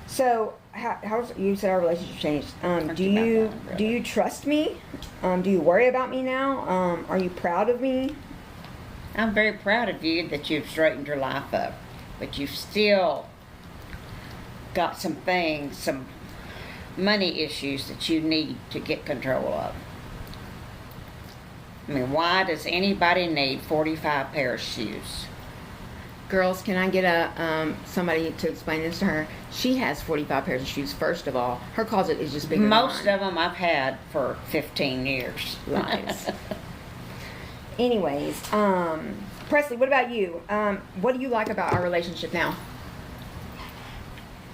So, how's you said our relationship changed? Do you trust me? Do you worry about me now? Are you proud of me? I'm very proud of you that you've straightened your life up, but you've still got some things, some money issues that you need to get control of. I mean, why does anybody need 45 pairs of shoes? Girls, can I get somebody to explain this to her? She has 45 pairs of shoes. First of all, her closet is just bigger than Most mine. of them I've had for 15 years. Lies. Anyways, Presley, what about you? What do you like about our relationship now?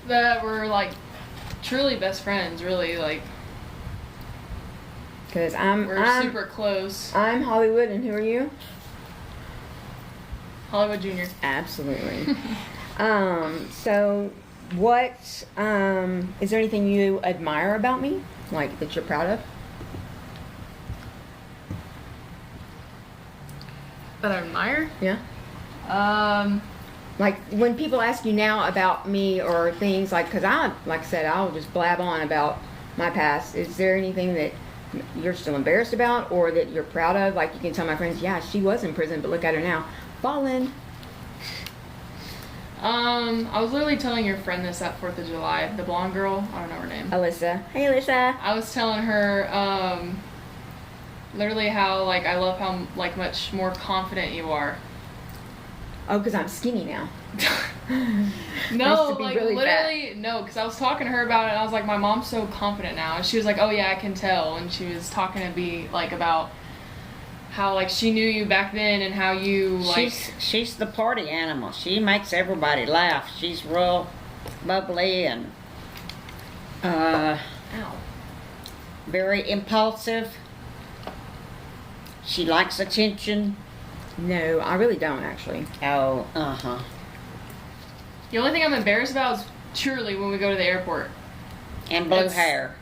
That we're like truly best friends, really. Like, Because we're super close. I'm Hollywood, and who are you? Hollywood Junior. Absolutely. So what, is there anything you admire about me? Like, that you're proud of? That I admire. Yeah. Like, when people ask you now about me or things, like, because like I said, I'll just blab on about my past. Is there anything that you're still embarrassed about, or that you're proud of? Like, you can tell my friends, yeah, she was in prison, but look at her now. Fallen. I was literally telling your friend this at 4th of July. The blonde girl. I don't know her name. Alyssa. Hey, Alyssa. I was telling her, literally how, like, I love how, like, much more confident you are. Oh, because I'm skinny now. No, to be like, really literally, no, because I was talking to her about it, and I was like, my mom's so confident now. And she was like, oh, yeah, I can tell. And she was talking to me, like, about how, like, she knew you back then and how you, like... She's the party animal. She makes everybody laugh. She's real bubbly and Ow. very impulsive. She likes attention. No, I really don't, actually. Oh, The only thing I'm embarrassed about is truly when we go to the airport. And blue That's- hair.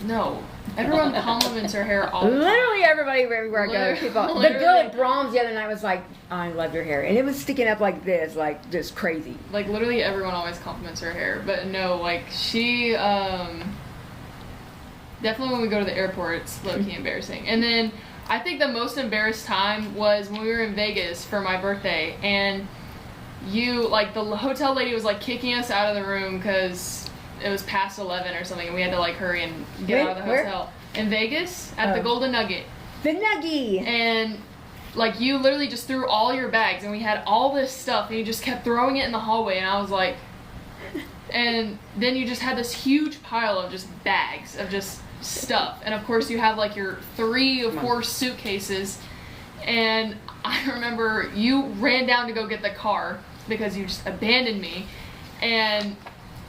No. Everyone compliments her hair all the time. Literally everybody everywhere I go. People. The Literally. girl at Brahms the other night was like, "I love your hair," and it was sticking up like this, like just crazy. Like, literally everyone always compliments her hair. But no, like, she, definitely when we go to the airport, it's low-key embarrassing. And then, I think the most embarrassed time was when we were in Vegas for my birthday, and you, like, the hotel lady was, like, kicking us out of the room because it was past 11 or something, and we had to, like, hurry and get out of the Where? hotel. In Vegas, at the Oh. Golden Nugget. The Nuggie. And like you literally just threw all your bags, and we had all this stuff, and you just kept throwing it in the hallway, and I was like, and then you just had this huge pile of just bags of just stuff, and of course you have like your 3 or 4 suitcases, and I remember you ran down to go get the car because you just abandoned me, and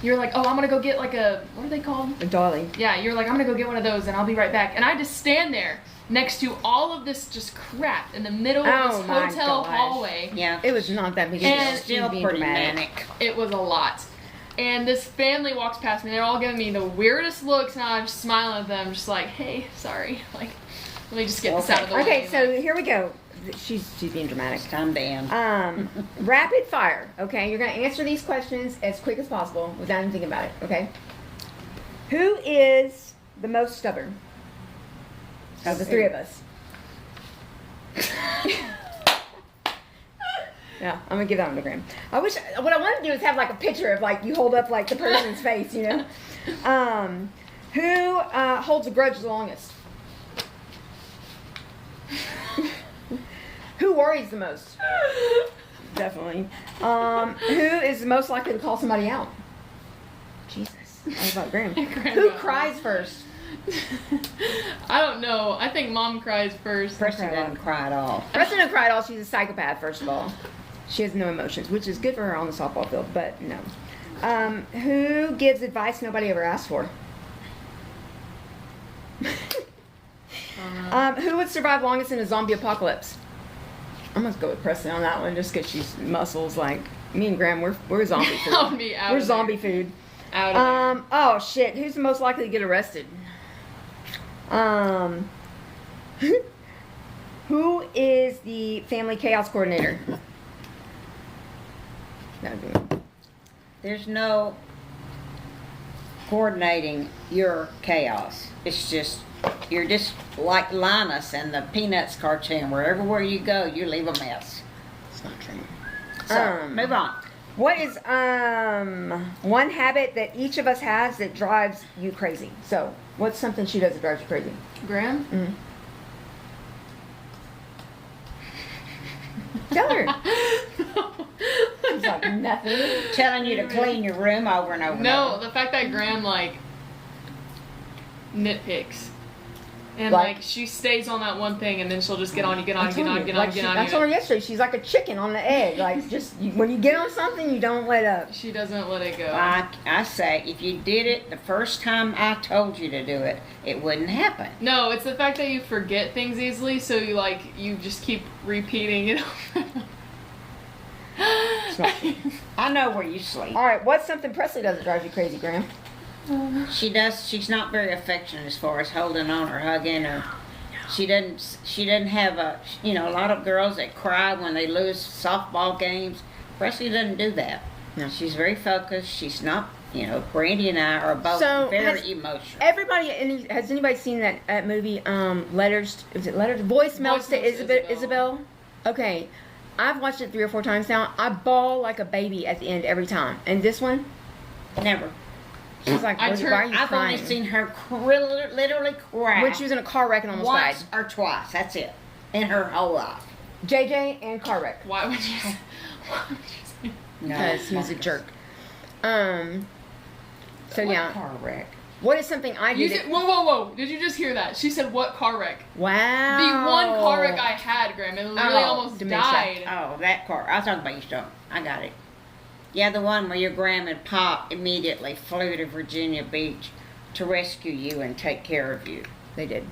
you're like, oh, I'm gonna go get like a, what are they called? A dolly. Yeah, you're like, I'm gonna go get one of those and I'll be right back. And I just stand there next to all of this just crap in the middle of Oh this my hotel gosh. hallway. Yeah. It was not that big. And She Still was being pretty dramatic. manic. It was a lot. And this family walks past me. They're all giving me the weirdest looks, and I'm just smiling at them, just like, hey, sorry. Like, let me just get this out of the way. Okay, so here we go. She's being dramatic. It's time to end. Rapid fire. Okay, you're gonna answer these questions as quick as possible without even thinking about it. Okay. Who is the most stubborn of the 3 of us? Yeah, I'm gonna give that one to Graham. What I want to do is have like a picture of like you hold up like the person's face, you know. Who holds a grudge the longest? Who worries the most? Definitely. Who is the most likely to call somebody out? Jesus. I was about Graham. Graham Who got cries first? I don't know. I think mom cries first. Presley doesn't cry at all. Preston don't cry at all. She's a psychopath, first of all. She has no emotions, which is good for her on the softball field, but no. Who gives advice nobody ever asked for? Who would survive longest in a zombie apocalypse? I'm gonna go with Preston on that one, just because she's muscles. Like me and Graham, we're zombie food. I'll be out We're of zombie there. food. Out of there. Oh shit! Who's the most likely to get arrested? Who is the family chaos coordinator? That would be me. There's no coordinating your chaos. It's just, you're just like Linus in the Peanuts cartoon, where everywhere you go, you leave a mess. It's not true. So, move on. What is one habit that each of us has that drives you crazy? So, what's something she does that drives you crazy? Graham? Mm. Tell her. She's like nothing. Telling you to clean your room over and over and No, over. the fact that Graham, like, nitpicks. And, Like- like, she stays on that one thing, and then she'll just get on you, get on I you, get told on you, you, get like on you, she- get on I you. told her yesterday, she's like a chicken on the egg. Like, just when you get on something, you don't let up. She doesn't let it go. I say, if you did it the first time I told you to do it, it wouldn't happen. No, it's the fact that you forget things easily, so you just keep repeating it over. It's not true. I know where you sleep. All right, what's something Presley does that drives you crazy, Graham? She's not very affectionate as far as holding on or hugging or. She doesn't have a lot of girls that cry when they lose softball games. Presley doesn't do that. No. She's very focused. She's not, Brandy and I are both So, very emotional. Has anybody seen that movie, Letters, is it Letters? Voicemails to Isabel? Okay, I've watched it 3 or 4 times now. I bawl like a baby at the end every time. And this one, Never. she's like, why are you I've crying? only seen her literally cry When she was in a car wreck and almost died. once or twice. That's it. In her whole life. JJ and car wreck. Why would you say? No, Because he was a jerk. So What yeah, car wreck? what is something I You did? said, whoa. Did you just hear that? She said, what car wreck? Wow. The one car wreck I had, Graham, and literally almost dementia. died. Oh, that car. I was talking about your stuff. I got it. Yeah, the one where your grandma and pop immediately flew to Virginia Beach to rescue you and take care of you. They did.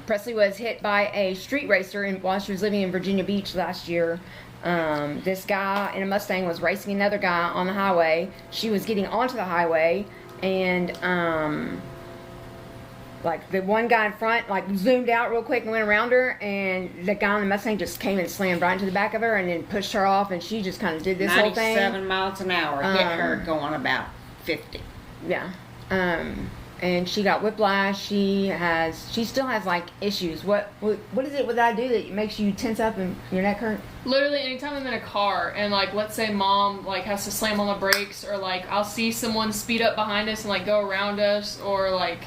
Presley was hit by a street racer while she was living in Virginia Beach last year. This guy in a Mustang was racing another guy on the highway. She was getting onto the highway, and Like the one guy in front, like zoomed out real quick and went around her, and the guy on the Mustang just came and slammed right into the back of her, and then pushed her off, and she just kind of did this whole thing. 97 miles an hour hit her going about 50. Yeah. And she got whiplash. She still has like issues. What is it? What did I do that makes you tense up and your neck hurt? Literally, anytime I'm in a car and like, let's say mom like has to slam on the brakes, or like I'll see someone speed up behind us and like go around us, or like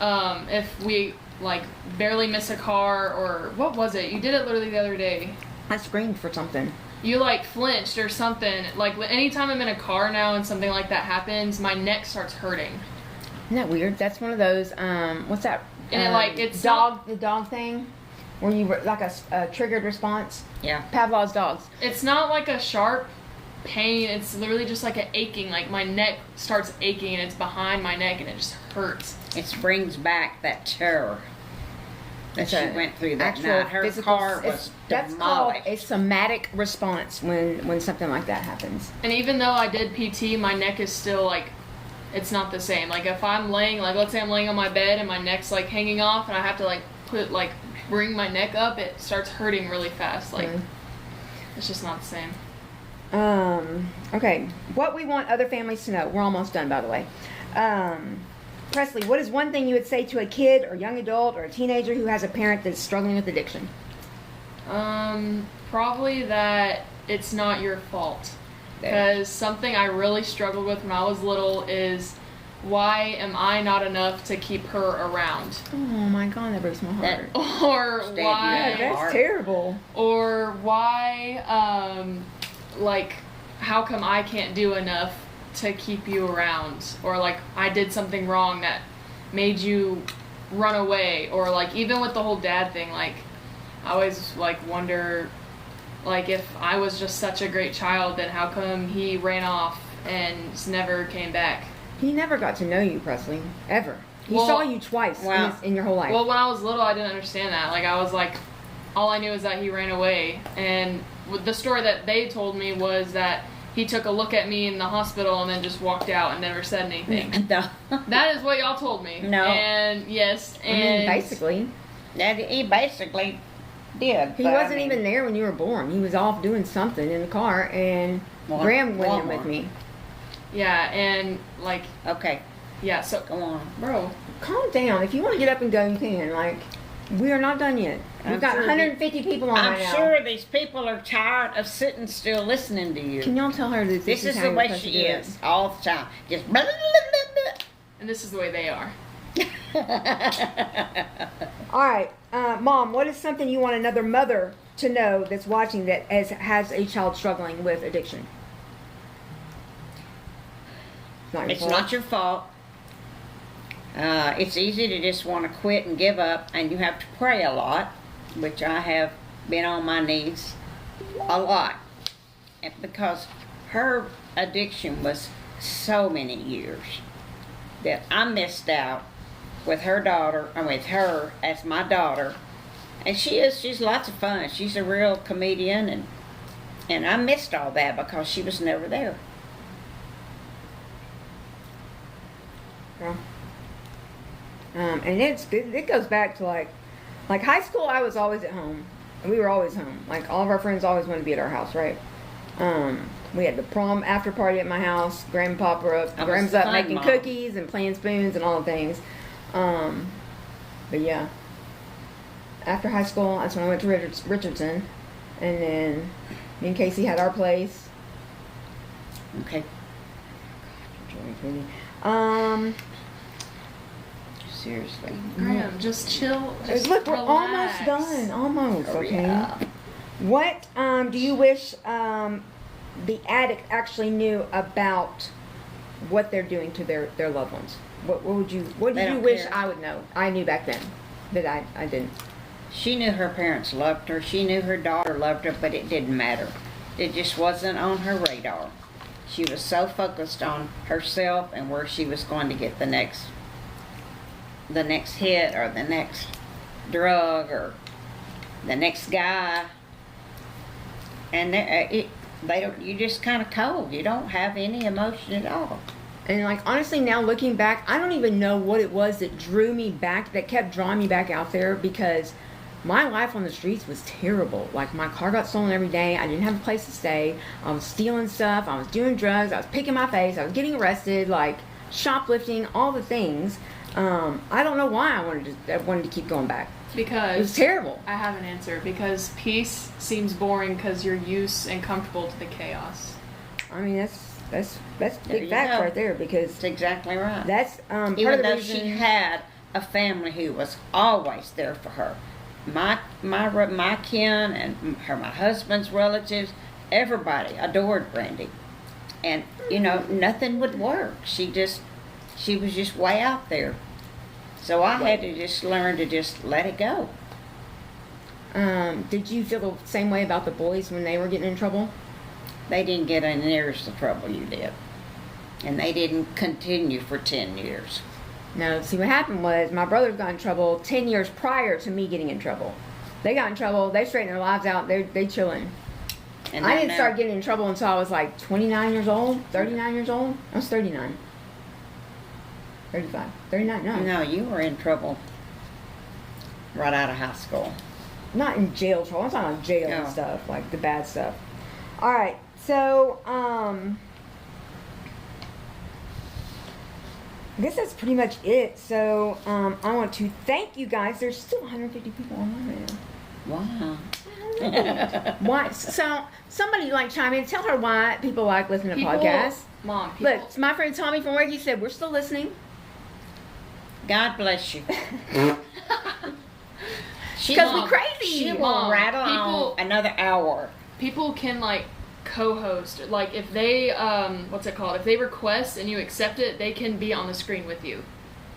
if we like barely miss a car, or what was it? You did it literally the other day. I screamed for something. You like flinched or something. Like anytime I'm in a car now and something like that happens, my neck starts hurting. Isn't that weird? That's one of those. What's that? And it's the dog thing, where you like a triggered response. Yeah. Pavlov's dogs. It's not like a sharp pain. It's literally just like an aching. Like my neck starts aching, and it's behind my neck, and it just hurts. It brings back that terror that she went through that actual night. Her physical, car was that's called demolished. a somatic response when something like that happens. And even though I did PT, my neck is still like, it's not the same. Like if I'm laying, like let's say I'm laying on my bed and my neck's like hanging off, and I have to like bring my neck up, it starts hurting really fast. Like it's just not the same. Okay. What we want other families to know. We're almost done, by the way. Presley, what is one thing you would say to a kid or young adult or a teenager who has a parent that's struggling with addiction? Probably that it's not your fault. Because something I really struggled with when I was little is, why am I not enough to keep her around? Oh my God, that breaks my heart. Or why? Yeah, that's terrible. Or why, like, how come I can't do enough to keep you around? Or like, I did something wrong that made you run away. Or like, even with the whole dad thing, like, I always like wonder, like, if I was just such a great child, then how come he ran off and just never came back? He never got to know you, Presley, ever. He saw you twice in your whole life. Well, when I was little, I didn't understand that. Like, I was like, all I knew is that he ran away. And the story that they told me was that he took a look at me in the hospital and then just walked out and never said anything. No. That is what y'all told me. No. And yes, and I mean, basically. He basically did. He wasn't even there when you were born. He was off doing something in the car, and Graham went in with me. Yeah, and like, okay, yeah. So go on, bro. Calm down. If you want to get up and go, you can. Like, we are not done yet. We've got 150 people on right now. I'm sure these people are tired of sitting still listening to you. Can y'all tell her that this is how the you're way supposed she to do it? is all the time? Just blah, blah, blah, blah. And this is the way they are. All right, Mom, what is something you want another mother to know that's watching that has a child struggling with addiction? It's not your fault. It's easy to just want to quit and give up, and you have to pray a lot, which I have been on my knees a lot, because her addiction was so many years that I missed out with her daughter, and with her as my daughter. And she's lots of fun. She's a real comedian, and I missed all that because she was never there. Yeah. And it goes back to like high school. I was always at home. We were always home. Like, all of our friends always wanted to be at our house, right? We had the prom after party at my house. Grandma and Papa were up. Grandma's up making cookies and playing spoons and all the things. But yeah, after high school, that's when I went to Richardson, and then me and Casey had our place. Okay. Seriously. Graham, just chill. Just Look, we're relax. almost done. Almost. Hurry Okay. up. What do you wish the addict actually knew about what they're doing to their loved ones? What do you wish care. I would know? I knew back then that I didn't. She knew her parents loved her. She knew her daughter loved her, but it didn't matter. It just wasn't on her radar. She was so focused on herself and where she was going to get the next hit, or the next drug, or the next guy. And you just kind of cold. You don't have any emotion at all. And like honestly, now looking back, I don't even know what it was that drew me back, that kept drawing me back out there, because my life on the streets was terrible. Like my car got stolen every day. I didn't have a place to stay. I was stealing stuff. I was doing drugs. I was picking my face. I was getting arrested. Like shoplifting, all the things. I don't know why I wanted to keep going back. Because it was terrible. I have an answer. Because peace seems boring because you're used and comfortable to the chaos. I mean, that's big facts go. right there, because That's exactly right. that's part Even of the though reason. she had a family who was always there for her. My kin and my husband's relatives, everybody adored Brandy. And, nothing would work. She was just way out there. So I had to just learn to just let it go. Did you feel the same way about the boys when they were getting in trouble? They didn't get in near as the trouble you did. And they didn't continue for 10 years. No, see what happened was my brothers got in trouble 10 years prior to me getting in trouble. They got in trouble, they straightened their lives out, they chilling. And I didn't start getting in trouble until I was like 29 years old, 39 years old. I was 39. 35, 39, no. No, you were in trouble right out of high school. Not in jail trouble, I'm talking about jail and No. stuff, like the bad stuff. Alright, so, I guess that's pretty much it. So, I want to thank you guys. There's still 150 people online right now. Wow. Why? So, somebody like chime in. Tell her why people like listening to People- podcasts. Mom, people, Look, my friend Tommy from work, he said, we're still listening. God bless you. Because we crazy. She will Mom, rattle people- on another hour. people can like co-host. Like if they what's it called? If they request and you accept it, they can be on the screen with you.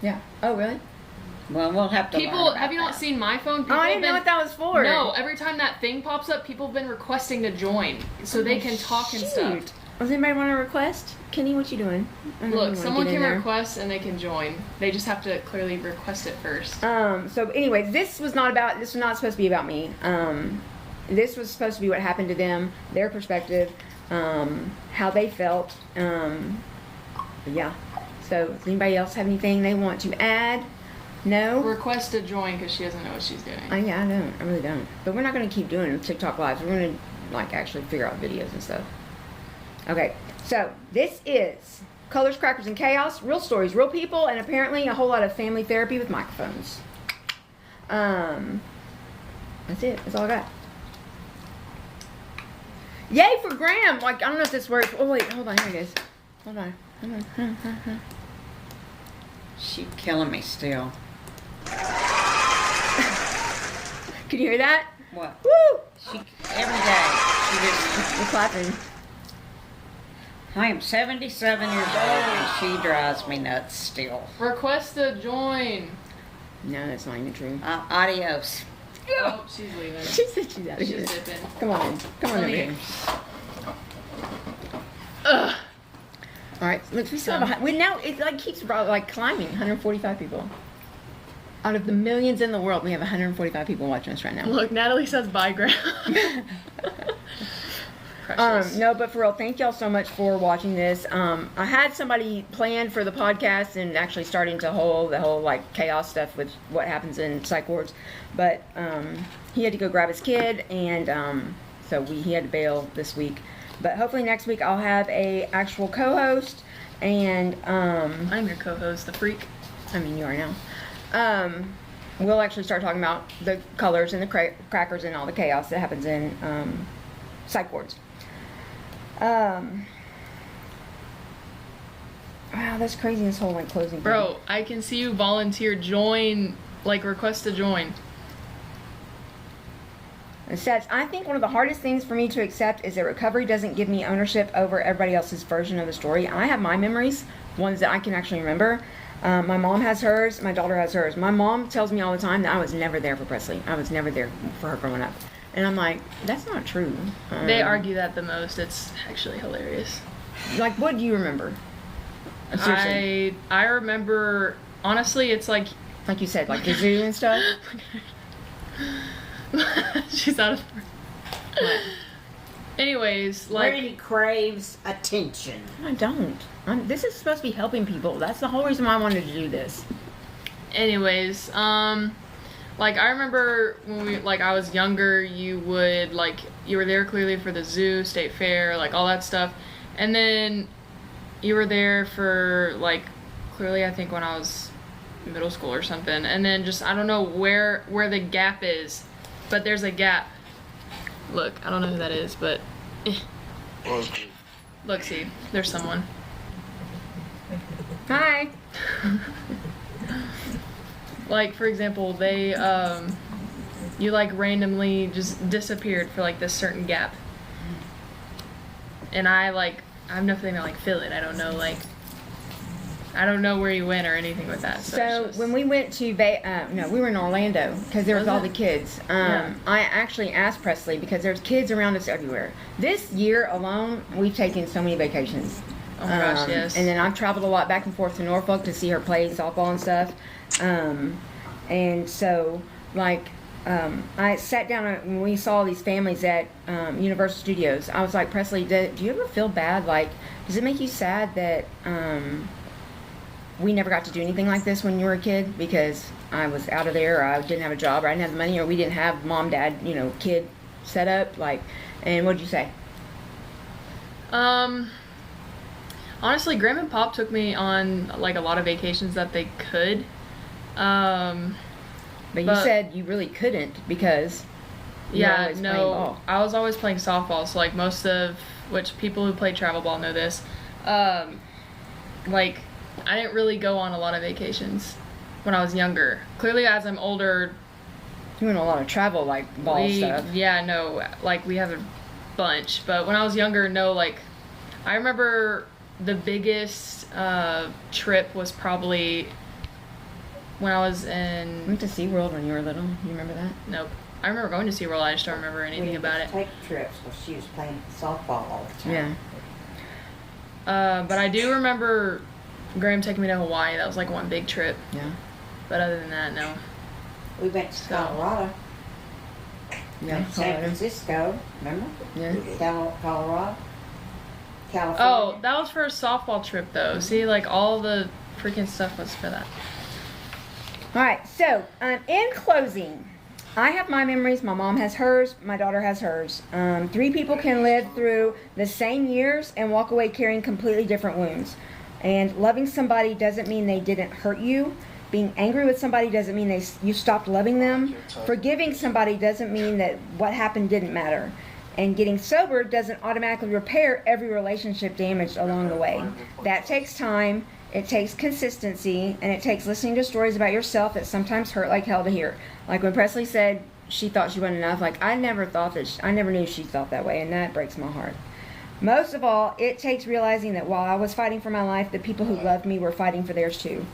Yeah. Oh, really? Well, we'll have to learn People, about have you not that. seen my phone? Oh, People I have didn't know what that was for. No, every time that thing pops up, people have been requesting to join so they can talk and stuff. Shoot. Does anybody want to request? Kenny, what you doing? I don't know if Look, you wanna someone get in can there. request and they can join. They just have to clearly request it first. So anyways, this was not supposed to be about me. This was supposed to be what happened to them, their perspective, how they felt. Yeah. So does anybody else have anything they want to add? No? Request to join because she doesn't know what she's doing. Yeah, I don't. I really don't. But we're not going to keep doing TikTok lives. We're going to like actually figure out videos and stuff. Okay. So this is Colors, Crackers, and Chaos. Real stories, real people, and apparently a whole lot of family therapy with microphones. That's it. That's all I got. Yay for Graham! Like, I don't know if this works. Oh, wait. Hold on. Here it is. Hold on. She's killing me still. Can you hear that? What? Woo! Every day, she just... We're clapping. I am 77 years old and she drives me nuts still. Request to join. No, that's not even true. Adios. Oh, she's leaving. She said she's out of here. She's dipping. Come on. Come on over Honey. here. Ugh. All right. Look, we still have now it like keeps like climbing. 145 people. Out of the millions in the world, we have 145 people watching us right now. Look, Natalie says bye, Graham. Precious. No, but for real, thank y'all so much for watching this. I had somebody planned for the podcast and actually starting to hold the whole like chaos stuff with what happens in psych wards, but he had to go grab his kid, and so he had to bail this week. But hopefully next week I'll have a actual co-host, and I'm your co-host, the freak. I mean you are now. We'll actually start talking about the colors and the crackers and all the chaos that happens in psych wards. Wow, that's crazy, this whole like closing thing. Bro, I can see you volunteer join, like request to join. It says, I think one of the hardest things for me to accept is that recovery doesn't give me ownership over everybody else's version of the story. I have my memories, ones that I can actually remember. My mom has hers, my daughter has hers. My mom tells me all the time that I was never there for Presley. I was never there for her growing up. And I'm like, that's not true. They argue that the most. It's actually hilarious. Like, what do you remember? Seriously. I remember, honestly, it's like... Like you said, like the zoo and stuff? She's out of... What? Anyways, like, Randy craves attention. I don't. This is supposed to be helping people. That's the whole reason why I wanted to do this. anyways, like I remember when I was younger, you would you were there clearly for the zoo, state fair, like all that stuff, and then you were there for clearly I think when I was middle school or something, and then just I don't know where the gap is, but there's a gap. Look, I don't know who that is, but look, see, there's someone. Hi. Like, for example, they, you, randomly just disappeared for, this certain gap. And I have nothing to, fill it. I don't know, I don't know where you went or anything with that. So when we went to, we were in Orlando, because there was all the kids. Yeah. I actually asked Presley, because there's kids around us everywhere. This year alone, we've taken so many vacations. Oh my gosh, yes. And then I've traveled a lot back and forth to Norfolk to see her play softball and stuff. And so, I sat down when we saw these families at Universal Studios. I was like, Presley, do you ever feel bad? Does it make you sad that we never got to do anything like this when you were a kid? Because I was out of there, or I didn't have a job, or I didn't have the money, or we didn't have mom, dad, kid set up. And what did you say? Honestly, Graham and Pop took me on, a lot of vacations that they could. But you said you really couldn't because you were always playing ball. I was always playing softball, so most of which people who play travel ball know this. I didn't really go on a lot of vacations when I was younger. Clearly, as I'm older, doing a lot of travel ball stuff. Yeah, no, we have a bunch. But when I was younger, no, I remember the biggest trip was probably when I was in... Went to SeaWorld when you were little. You remember that? Nope. I remember going to SeaWorld. I just don't remember anything about it. Take trips because she was playing softball all the time. Yeah. But I do remember Graham taking me to Hawaii. That was one big trip. Yeah. But other than that, no. We went to Colorado. Yeah. Went to San Francisco. Remember? Yeah. Down Colorado. California. Oh, that was for a softball trip, though. See, all the freaking stuff was for that. All right. So, in closing, I have my memories. My mom has hers. My daughter has hers. 3 people can live through the same years and walk away carrying completely different wounds. And loving somebody doesn't mean they didn't hurt you. Being angry with somebody doesn't mean you stopped loving them. Forgiving somebody doesn't mean that what happened didn't matter. And getting sober doesn't automatically repair every relationship damaged along the way. That takes time, it takes consistency, and it takes listening to stories about yourself that sometimes hurt like hell to hear. Like when Presley said she thought she wasn't enough, I never thought that, I never knew she felt that way, and that breaks my heart. Most of all, it takes realizing that while I was fighting for my life, the people who loved me were fighting for theirs too.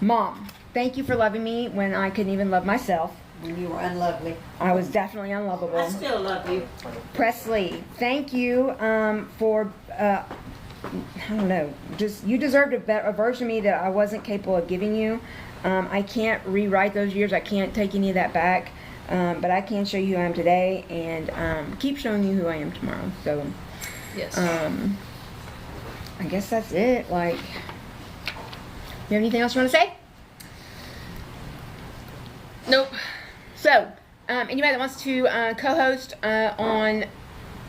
Mom, thank you for loving me when I couldn't even love myself. When you were unlovely. I was definitely unlovable. I still love you. Presley, thank you for, I don't know, you deserved a version of me that I wasn't capable of giving you. I can't rewrite those years. I can't take any of that back. But I can show you who I am today and keep showing you who I am tomorrow. So, Yes. I guess that's it. You have anything else you want to say? Nope. So, anybody that wants to co-host on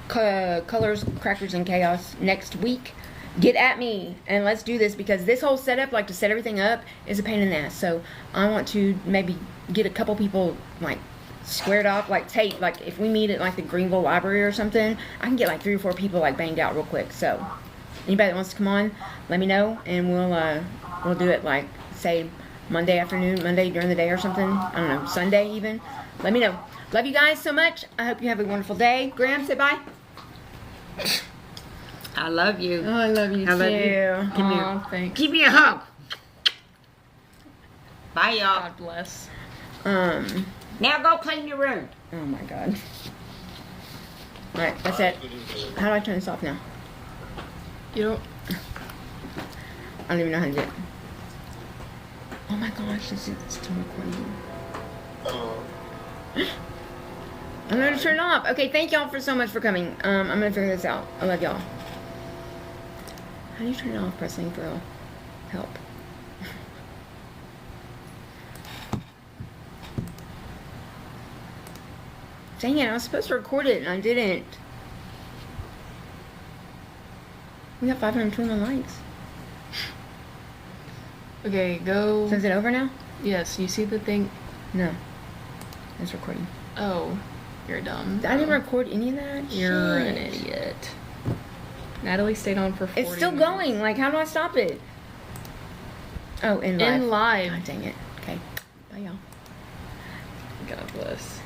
Colors, Crackers, and Chaos next week, get at me and let's do this because this whole setup, to set everything up, is a pain in the ass. So, I want to maybe get a couple people squared off, tape. If we meet at the Greenville Library or something, I can get 3 or 4 people banged out real quick. So, anybody that wants to come on, let me know and we'll do it say Monday afternoon, Monday during the day or something. I don't know, Sunday even. Let me know. Love you guys so much. I hope you have a wonderful day. Graham, say bye. I love you. Oh, I love you too. Love you. Thanks. Give me a hug. Bye, y'all. God bless. Now go clean your room. Oh my God. Alright, that's it. How do I turn this off now? You don't... I don't even know how to do it. Oh my gosh, this is still recording. I'm gonna turn it off. Okay, thank y'all for so much for coming. I'm gonna figure this out. I love y'all. How do you turn it off, Presley, for real? Help. Dang it, I was supposed to record it and I didn't. We got 521 likes. Okay, go. So is it over now? Yes, you see the thing? No. It's recording. Oh, you're dumb. I didn't record any of that. You're an Shit. idiot. Natalie stayed on for 40 It's still minutes. going. Like, how do I stop it? Oh, in live. In live. God dang it. Okay. Bye, y'all. God bless.